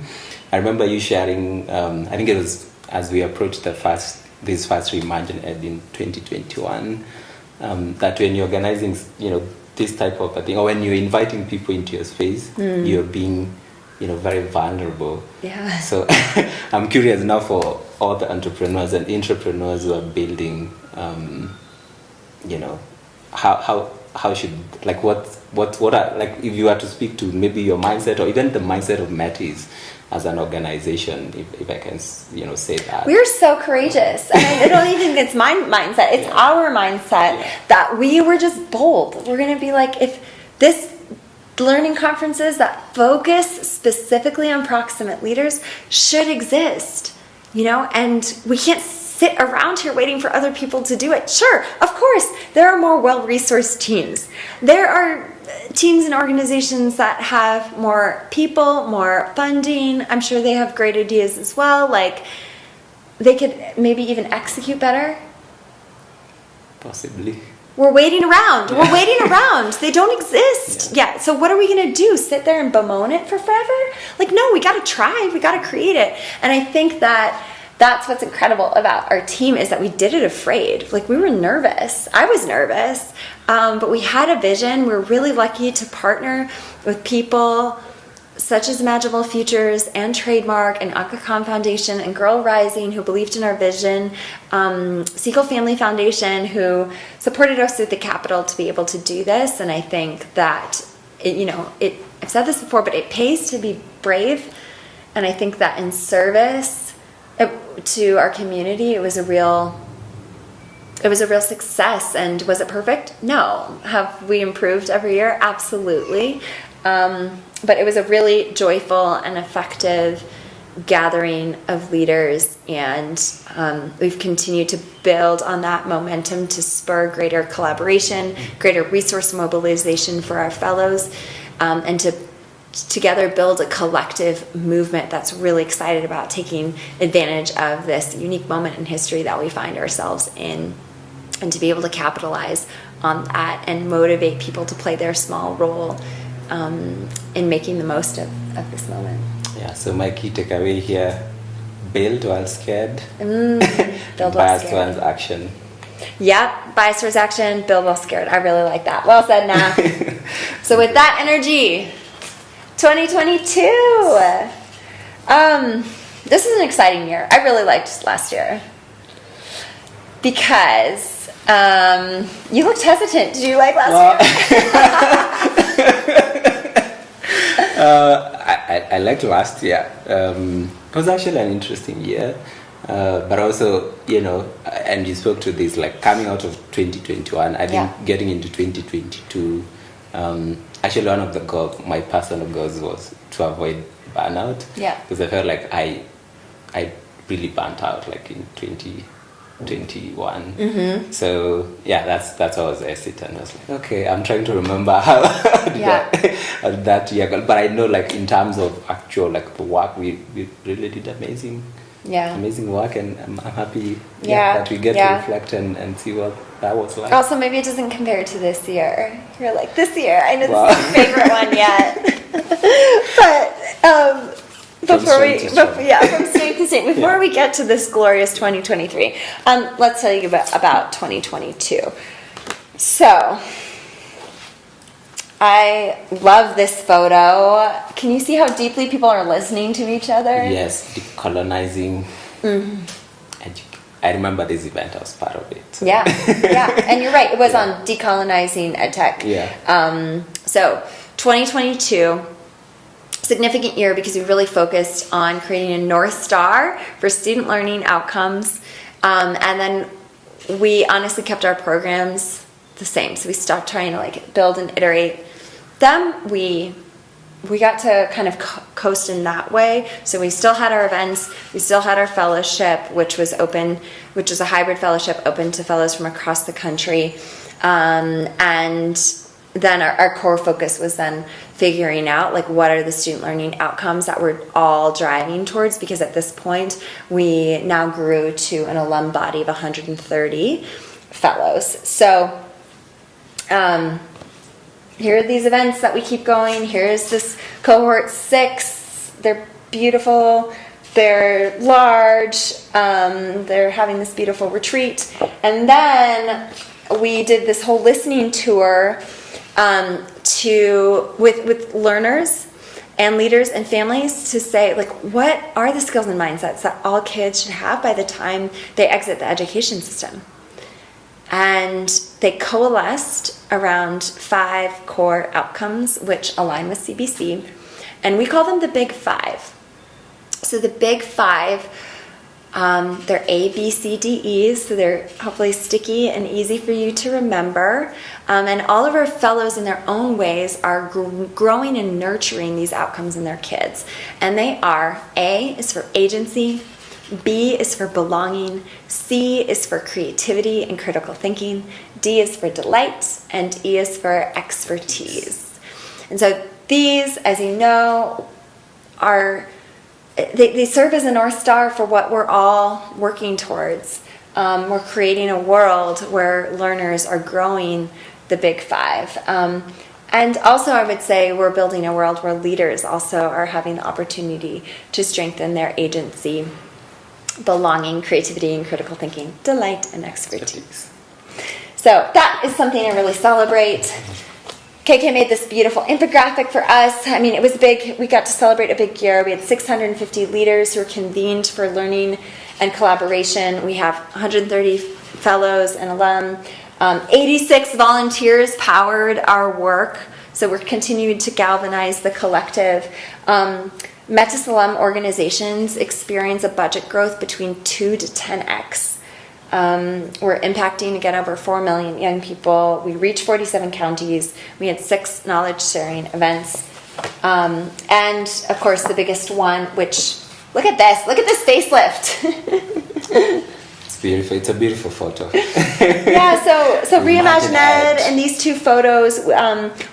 I remember you sharing, I think it was as we approached this first Reimagine Ed in 2021, that when you're organizing, this type of a thing, or when you're inviting people into your space, you're being, very vulnerable. Yeah. So I'm curious now for all the entrepreneurs and intrapreneurs who are building, how should, like, what are, like, if you were to speak to maybe your mindset or even the mindset of Metis as an organization, if I can, say that. We're so courageous. And I don't even think it's my mindset. It's our mindset that we were just bold. We're going to be like, if this learning conferences that focus specifically on proximate leaders should exist, and we can't sit around here waiting for other people to do it. Sure, of course, there are more well-resourced teams. There are teams and organizations that have more people, more funding. I'm sure they have great ideas as well. Like, they could maybe even execute better. Possibly. We're waiting around. We're waiting around. They don't exist. Yeah. So what are we going to do? Sit there and bemoan it for forever? Like, no, we got to try. We got to create it. And I think that's what's incredible about our team is that we did it afraid. Like, we were nervous. I was nervous. But we had a vision. We're really lucky to partner with people such as Imaginable Futures and Trademark and Aga Khan Foundation and Girl Rising, who believed in our vision, Sequel Family Foundation, who supported us with the capital to be able to do this. And I think that, I've said this before, but it pays to be brave. And I think that in service to our community, it was a real success. And was it perfect? No. Have we improved every year? Absolutely. But it was a really joyful and effective gathering of leaders, and we've continued to build on that momentum to spur greater collaboration, greater resource mobilization for our fellows, and to together build a collective movement that's really excited about taking advantage of this unique moment in history that we find ourselves in, and to be able to capitalize on that and motivate people to play their small role in making the most of this moment. Yeah, so my key takeaway here, build while scared, build while bias scared. towards action. Yep, bias towards action, build while scared. I really like that. Well said, Naf. So with that energy, 2022. This is an exciting year. I really liked last year because you looked hesitant. Did you like last year? I liked last year. It was actually an interesting year, but also, and you spoke to this, like coming out of 2021, I think getting into 2022, actually one of the my personal goals was to avoid burnout. Yeah. Because I felt like I really burnt out like in 2021. Mm-hmm. So yeah, that's what I was hesitant. I was like, okay, I'm trying to remember how that year goal. But I know, like, in terms of actual, like, the work, we really did amazing work, and I'm happy that we get to reflect and see what that was like. Also, maybe it doesn't compare to this year. You're like, this year, I know this is your favorite one yet. But from strength to strength. Before we get to this glorious 2023, let's tell you about 2022. So, I love this photo. Can you see how deeply people are listening to each other? Yes, decolonizing. I remember this event. I was part of it. So. Yeah, and you're right. It was on decolonizing edtech. Yeah. So 2022, significant year because we really focused on creating a North Star for student learning outcomes, and then we honestly kept our programs the same. So we stopped trying to build and iterate them. We we got to kind of coast in that way. So we still had our events, we still had our fellowship, which was open, which is a hybrid fellowship open to fellows from across the country. And then our core focus was then figuring out like what are the student learning outcomes that we're all driving towards, because at this point we now grew to an alum body of 130 fellows. So here are these events that we keep going. Here's this cohort 6. They're beautiful. They're large. They're having this beautiful retreat. And then we did this whole listening tour with learners and leaders and families to say, like, what are the skills and mindsets that all kids should have by the time they exit the education system? And they coalesced around 5 core outcomes which align with CBC, and we call them the Big 5. So the Big 5, they're A, B, C, D, E's, so they're hopefully sticky and easy for you to remember. And all of our fellows in their own ways are growing and nurturing these outcomes in their kids. And they are, A is for agency, B is for belonging, C is for creativity and critical thinking, D is for delight, and E is for expertise. And so these, as you know, they serve as a North Star for what we're all working towards. We're creating a world where learners are growing the Big 5. And also I would say we're building a world where leaders also are having the opportunity to strengthen their agency, belonging, creativity, and critical thinking, delight, and expertise. So that is something I really celebrate. KK made this beautiful infographic for us. I mean, it was big. We got to celebrate a big year. We had 650 leaders who were convened for learning and collaboration. We have 130 fellows and alum. 86 volunteers powered our work. So we're continuing to galvanize the collective. Metis alum organizations experience a budget growth between 2 to 10x. We're impacting, again, over 4 million young people. We reach 47 counties. We had 6 knowledge sharing events. And, of course, the biggest one, which, look at this facelift. It's beautiful. It's a beautiful photo. Yeah, so Reimagine Ed and these 2 photos,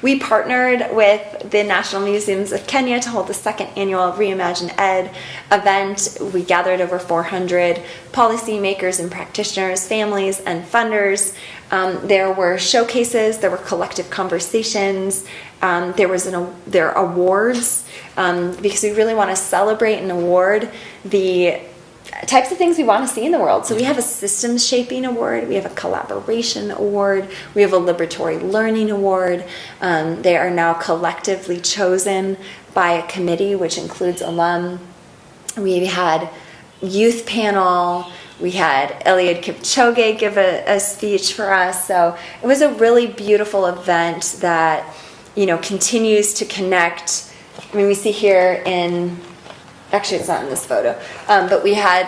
we partnered with the National Museums of Kenya to hold the 2nd annual Reimagine Ed event. We gathered over 400 policymakers and practitioners, families, and funders. There were showcases, there were collective conversations, there are awards, because we really want to celebrate and award the types of things we want to see in the world. So we have a systems shaping award, we have a collaboration award, we have a liberatory learning award. They are now collectively chosen by a committee which includes alum. We had youth panel, we had Eliud Kipchoge give a speech for us. So it was a really beautiful event that, continues to connect. I mean, we see here actually it's not in this photo, but we had,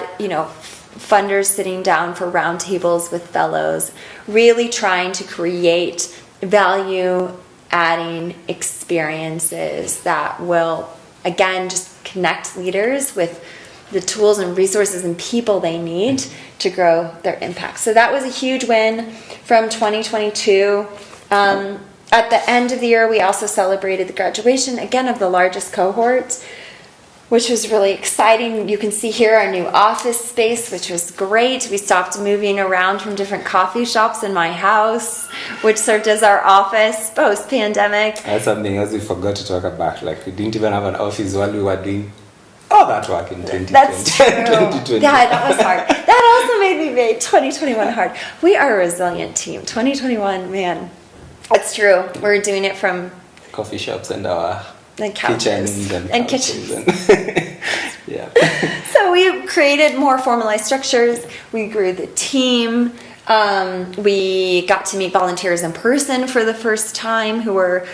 funders sitting down for roundtables with fellows, really trying to create value-adding experiences that will, again, just connect leaders with the tools and resources and people they need to grow their impact. So that was a huge win from 2022. At the end of the year, we also celebrated the graduation, again, of the largest cohort, which was really exciting. You can see here our new office space, which was great. We stopped moving around from different coffee shops in my house, which served as our office post-pandemic. That's something else we forgot to talk about. Like, we didn't even have an office while we were doing all that work in 2020. That's true. 2020. Yeah, that was hard. That also made me make 2021 hard. We are a resilient team. 2021, man, that's true. We're doing it from coffee shops and our couches and kitchens. Yeah. So we created more formalized structures. We grew the team. We got to meet volunteers in person for the first time who were,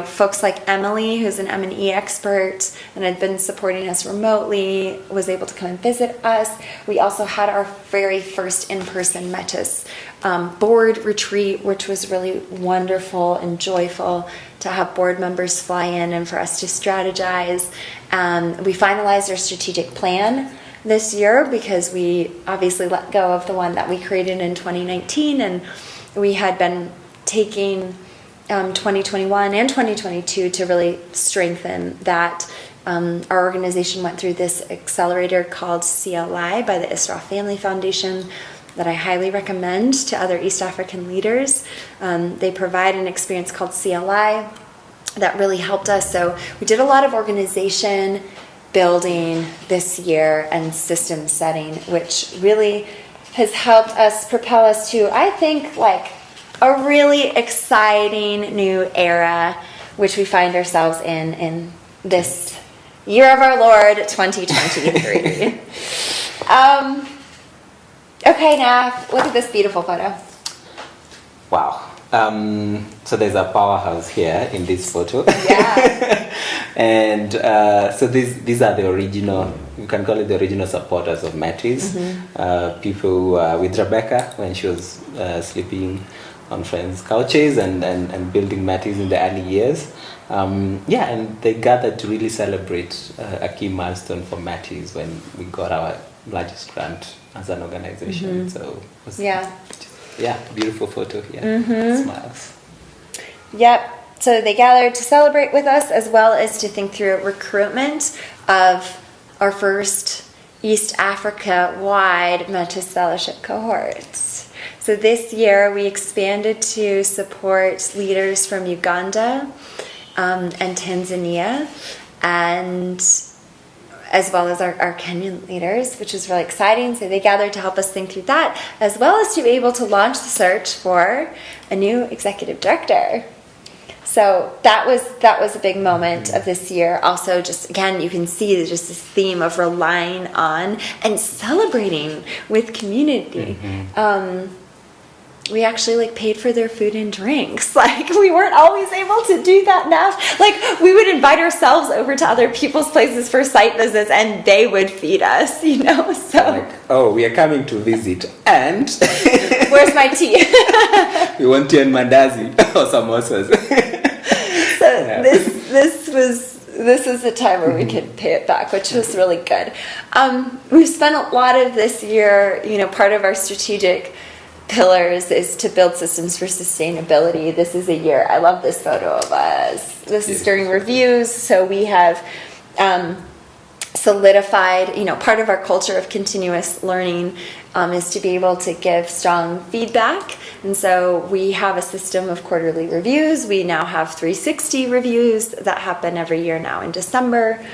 folks like Emily, who's an M&E expert and had been supporting us remotely, was able to come and visit us. We also had our very first in-person Metis board retreat, which was really wonderful and joyful to have board members fly in and for us to strategize. We finalized our strategic plan this year because we obviously let go of the one that we created in 2019, and we had been taking 2021 and 2022 to really strengthen that. Our organization went through this accelerator called CLI by the Isra Family Foundation that I highly recommend to other East African leaders. They provide an experience called CLI that really helped us. So we did a lot of organization building this year and system setting, which really has helped us propel us to, I think, like a really exciting new era, which we find ourselves in this year of our Lord, 2023. Okay, Naf, look at this beautiful photo. Wow. So there's a powerhouse here in this photo. Yeah. And so these are the original, you can call it the original supporters of Metis. People who were with Rebecca when she was sleeping on friends' couches and building Metis in the early years. And they gathered to really celebrate a key milestone for Metis when we got our largest grant as an organization. So it was beautiful photo here. Smiles. Yep. So they gathered to celebrate with us as well as to think through recruitment of our first East Africa-wide Metis Fellowship cohorts. So this year we expanded to support leaders from Uganda and Tanzania, and as well as our Kenyan leaders, which is really exciting. So they gathered to help us think through that, as well as to be able to launch the search for a new executive director. So that was a big moment of this year. Also, just again, you can see just this theme of relying on and celebrating with community. We actually paid for their food and drinks. We weren't always able to do that now. We would invite ourselves over to other people's places for site visits and they would feed us, So we are coming to visit and where's my tea? We want tea and mandazi or samosas. So this was the time where we could pay it back, which was really good. We've spent a lot of this year, part of our strategic pillars is to build systems for sustainability. This is a year, I love this photo of us. This is during reviews, so we have solidified, part of our culture of continuous learning is to be able to give strong feedback. And so we have a system of quarterly reviews. We now have 360 reviews that happen every year now in December.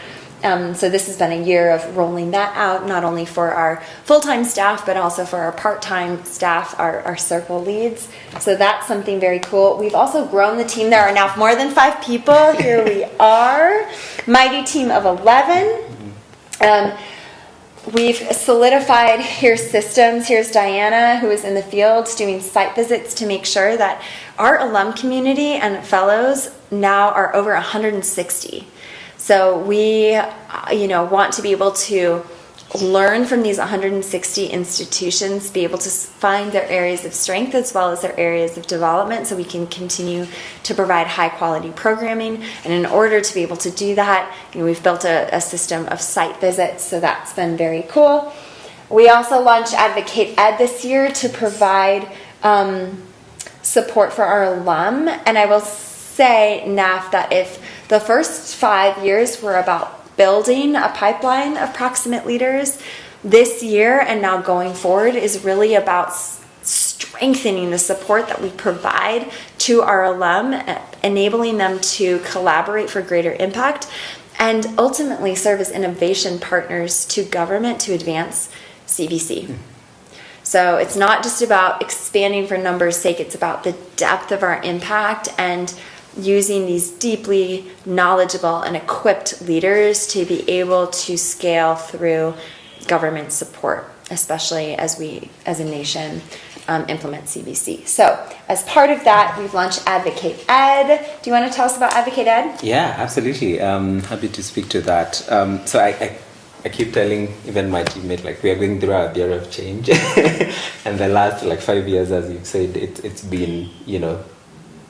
So this has been a year of rolling that out, not only for our full-time staff, but also for our part-time staff, our circle leads. So that's something very cool. We've also grown the team. There are now more than 5 people. Here we are. Mighty team of 11. We've solidified, here's systems. Here's Diana, who is in the field doing site visits to make sure that our alum community and fellows now are over 160. So we, want to be able to learn from these 160 institutions, be able to find their areas of strength as well as their areas of development so we can continue to provide high quality programming. And in order to be able to do that, we've built a system of site visits, so that's been very cool. We also launched Advocate Ed this year to provide support for our alum. And I will say, Naf, that if the first 5 years were about building a pipeline of proximate leaders, this year and now going forward is really about strengthening the support that we provide to our alum, enabling them to collaborate for greater impact, and ultimately serve as innovation partners to government to advance CVC. So it's not just about expanding for numbers' sake, it's about the depth of our impact and using these deeply knowledgeable and equipped leaders to be able to scale through government support, especially as we, as a nation, implement CBC. So as part of that, we've launched Advocate Ed. Do you want to tell us about Advocate Ed? Yeah, absolutely. Happy to speak to that. So I keep telling even my teammate, like, we are going through our year of change. And the last 5 years, as you've said, it's been,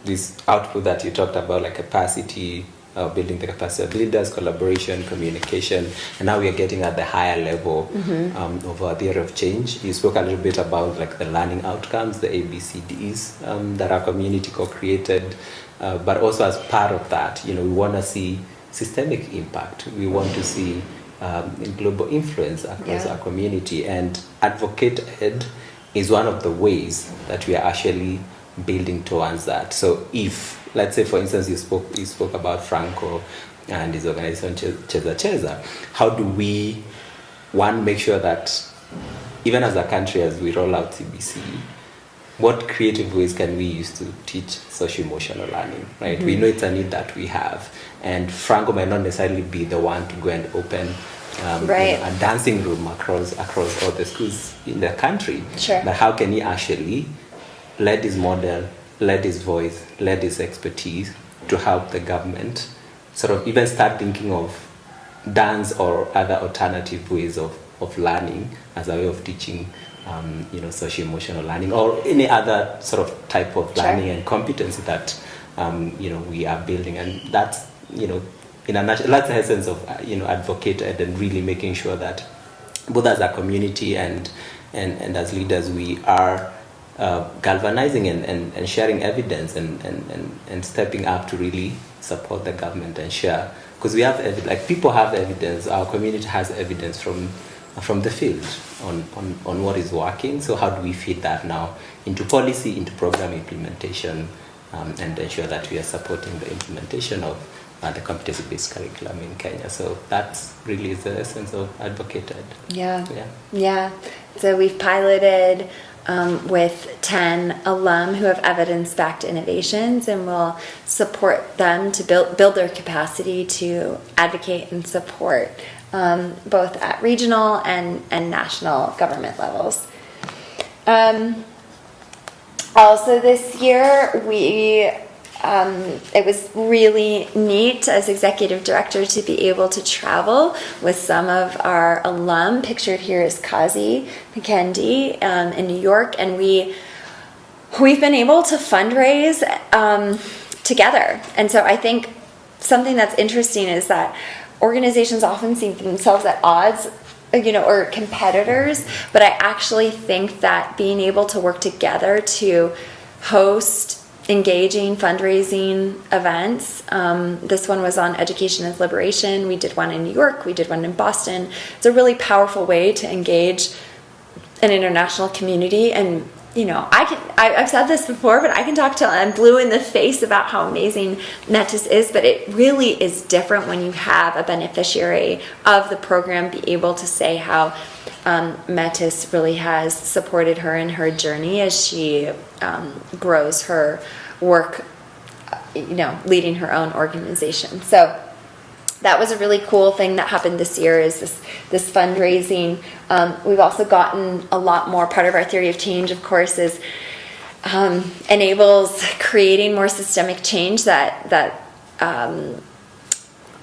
this output that you talked about, like capacity, building the capacity of leaders, collaboration, communication, and now we are getting at the higher level of our theory of change. You spoke a little bit about the learning outcomes, the ABCDs that our community co-created, but also as part of that, we want to see systemic impact. We want to see global influence across our community, and Advocate Ed is one of the ways that we are actually building towards that. So if, let's say, for instance, you spoke about Franco and his organization Cheza, how do we, one, make sure that even as a country, as we roll out CBC, what creative ways can we use to teach socio-emotional learning, right? We know it's a need that we have, and Franco might not necessarily be the one to go and open a dancing room across all the schools in the country. Sure. But how can he actually led his model, led his voice, led his expertise to help the government sort of even start thinking of dance or other alternative ways of learning as a way of teaching, socio-emotional learning or any other sort of type of learning and competency that, we are building. And that's, in a nutshell, that's the essence of, Advocate Ed, and really making sure that both as a community and as leaders, we are galvanizing and sharing evidence and stepping up to really support the government and share, because we have people have evidence, our community has evidence from the field on what is working. So how do we feed that now into policy, into program implementation, and ensure that we are supporting the implementation of the competency-based curriculum in Kenya. So that's really the essence of Advocate Ed. Yeah. So we've piloted with 10 alum who have evidence-backed innovations, and we'll support them to build their capacity to advocate and support both at regional and national government levels. Also this year, it was really neat as executive director to be able to travel with some of our alum. Pictured here is Kazi McKendy in New York, and we've been able to fundraise together. And so I think something that's interesting is that organizations often see themselves at odds, or competitors, but I actually think that being able to work together to host engaging fundraising events. This one was on education as liberation. We did one in New York. We did one in Boston. It's a really powerful way to engage an international community. And I've said this before, but I can talk till I'm blue in the face about how amazing Metis is. But it really is different when you have a beneficiary of the program be able to say how Metis really has supported her in her journey as she grows her work, leading her own organization. So that was a really cool thing that happened this year, is this fundraising. We've also gotten a lot more. Part of our theory of change, of course, is enables creating more systemic change that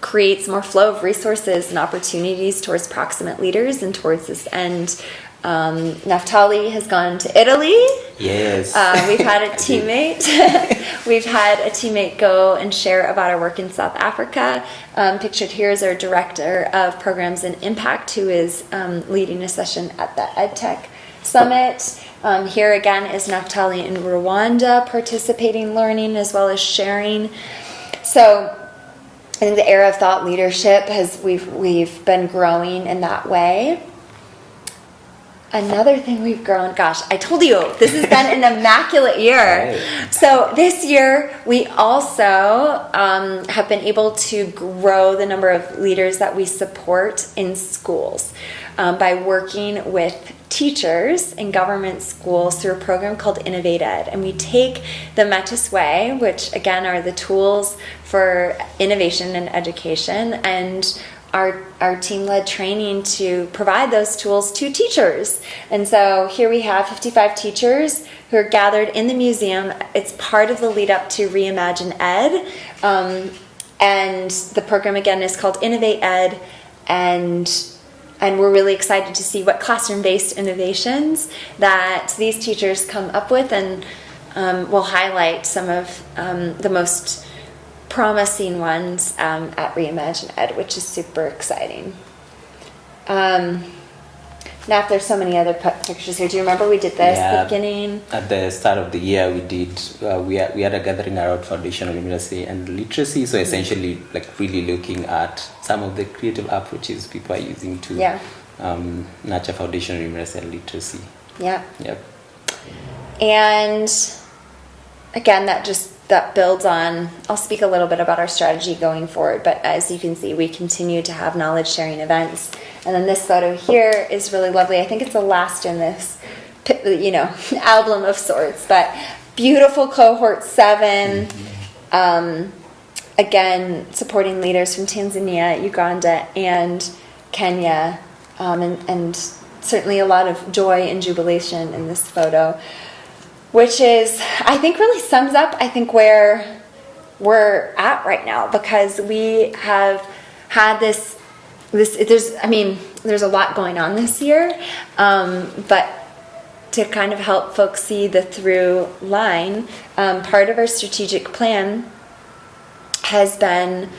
creates more flow of resources and opportunities towards proximate leaders and towards this end. Naftaly has gone to Italy. Yes. We've had a teammate go and share about our work in South Africa. Pictured here is our director of programs and impact, who is leading a session at the EdTech Summit. Here again is Naftaly in Rwanda, participating, learning, as well as sharing. So I think the era of thought leadership we've been growing in that way. Another thing we've grown, gosh, I told you, this has been an immaculate year. Right. So this year, we also have been able to grow the number of leaders that we support in schools by working with teachers in government schools through a program called Innovate Ed. And we take the Metis Way, which again are the tools for innovation and education, and our team-led training to provide those tools to teachers. And so here we have 55 teachers who are gathered in the museum. It's part of the lead up to Reimagine Ed. And the program, again, is called Innovate Ed. And we're really excited to see what classroom-based innovations that these teachers come up with, and we'll highlight some of the most promising ones at Reimagine Ed, which is super exciting. Now, if there's so many other pictures here, do you remember we did this at the beginning? At the start of the year, we did. We had a gathering around foundational numeracy and literacy. So essentially, like really looking at some of the creative approaches people are using to nurture foundational numeracy and literacy. Yeah. Yep. And again, that builds on, I'll speak a little bit about our strategy going forward, but as you can see, we continue to have knowledge sharing events. And then this photo here is really lovely. I think it's the last in this, album of sorts, but beautiful cohort 7. Again, supporting leaders from Tanzania, Uganda, and Kenya, and certainly a lot of joy and jubilation in this photo, which is, I think, really sums up, where we're at right now, because we have had there's a lot going on this year, but to kind of help folks see the through line, part of our strategic plan has been,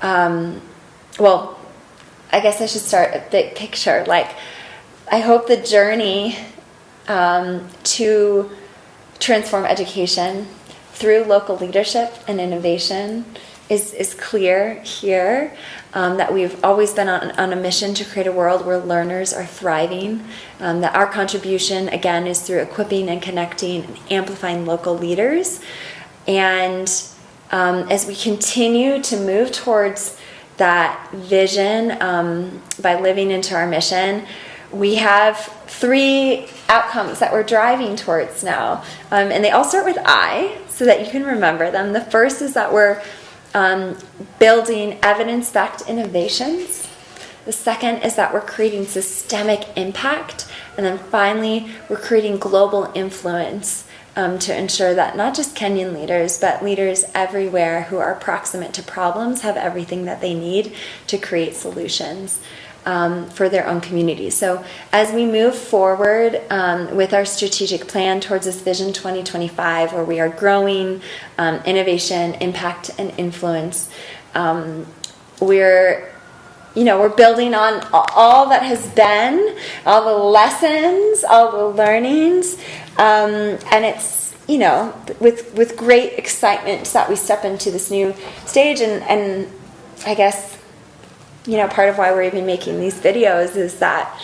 I guess I should start a big picture. I hope the journey to transform education through local leadership and innovation is clear here, that we've always been on a mission to create a world where learners are thriving, that our contribution, again, is through equipping and connecting and amplifying local leaders. And as we continue to move towards that vision by living into our mission, we have 3 outcomes that we're driving towards now. And they all start with I, so that you can remember them. The first is that we're building evidence-backed innovations. The second is that we're creating systemic impact. And then finally, we're creating global influence to ensure that not just Kenyan leaders, but leaders everywhere who are proximate to problems have everything that they need to create solutions for their own communities. So as we move forward with our strategic plan towards this Vision 2025, where we are growing innovation, impact, and influence, we're building on all that has been, all the lessons, all the learnings, and it's, with great excitement that we step into this new stage. And I guess, part of why we're even making these videos is that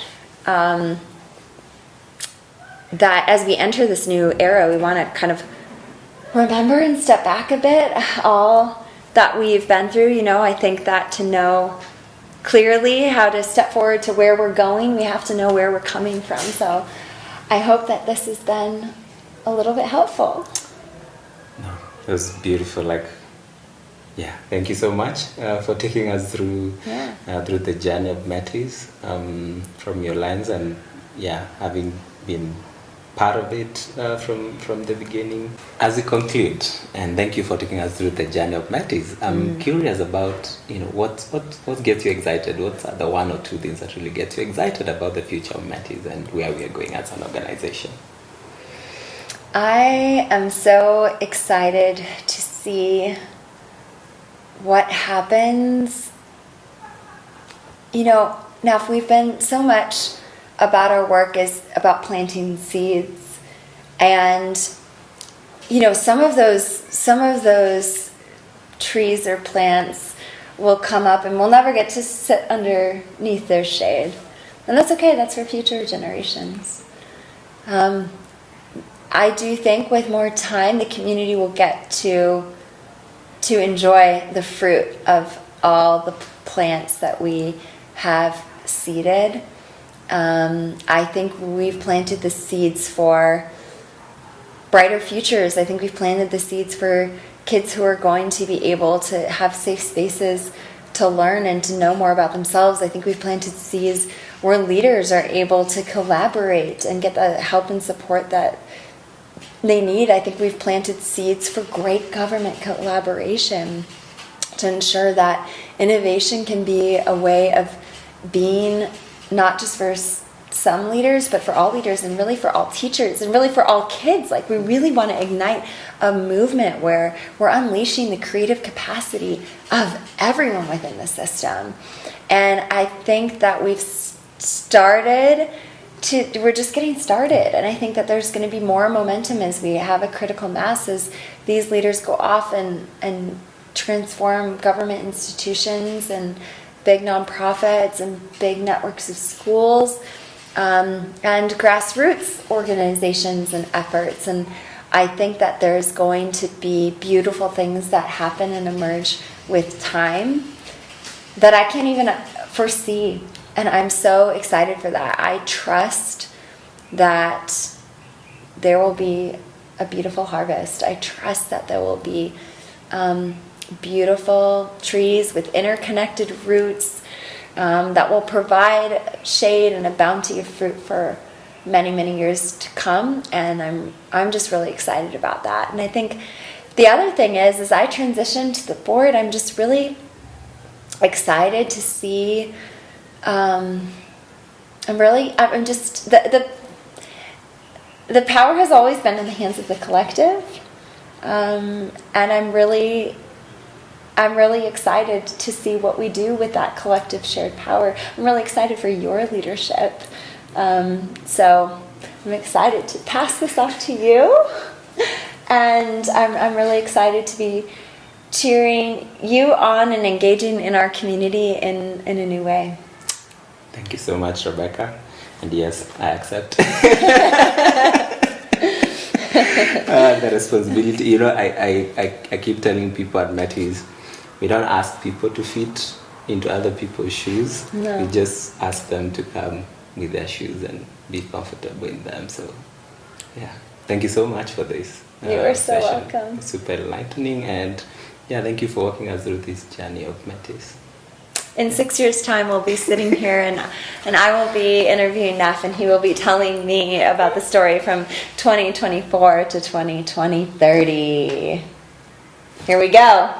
that as we enter this new era, we want to kind of remember and step back a bit, all that we've been through. I think that to know clearly how to step forward to where we're going, we have to know where we're coming from. So I hope that this has been a little bit helpful. No, it was beautiful. Thank you so much for taking us through through the journey of Metis, from your lens, and having been part of it from the beginning. As we conclude, and thank you for taking us through the journey of Metis, I'm curious about what gets you excited. What are the 1 or 2 things that really get you excited about the future of Metis and where we are going as an organization? I am so excited to see what happens. Now, if we've been so much about our work is about planting seeds, and some of those trees or plants will come up and we'll never get to sit underneath their shade, and that's okay. That's for future generations. I do think with more time the community will get to enjoy the fruit of all the plants that we have seeded. I think we've planted the seeds for brighter futures. I think we've planted the seeds for kids who are going to be able to have safe spaces to learn and to know more about themselves. I think we've planted seeds where leaders are able to collaborate and get the help and support that they need. I think we've planted seeds for great government collaboration to ensure that innovation can be a way of being, not just for some leaders, but for all leaders, and really for all teachers, and really for all kids. Like, we really want to ignite a movement where we're unleashing the creative capacity of everyone within the system. And I think that we're just getting started. And I think that there's going to be more momentum as we have a critical mass, as these leaders go off and transform government institutions and big nonprofits and big networks of schools, and grassroots organizations and efforts. And I think that there's going to be beautiful things that happen and emerge with time that I can't even foresee. And I'm so excited for that. I trust that there will be a beautiful harvest. I trust that there will be beautiful trees with interconnected roots that will provide shade and a bounty of fruit for many, many years to come. And I'm just really excited about that. And I think the other thing is, as I transition to the board, I'm just really excited to see. I'm just the power has always been in the hands of the collective, and I'm really excited to see what we do with that collective shared power. I'm really excited for your leadership. So I'm excited to pass this off to you, and I'm really excited to be cheering you on and engaging in our community in a new way. Thank you so much, Rebecca. And yes, I accept the responsibility. You know, I keep telling people at Metis, we don't ask people to fit into other people's shoes. No. We just ask them to come with their shoes and be comfortable in them. So, yeah, thank you so much for this. You are so session. welcome. It's super enlightening, and yeah, thank you for walking us through this journey of Metis. In 6 years' time, we'll be sitting here, and I will be interviewing Naf, and he will be telling me about the story from 2024 to 2030. Here we go.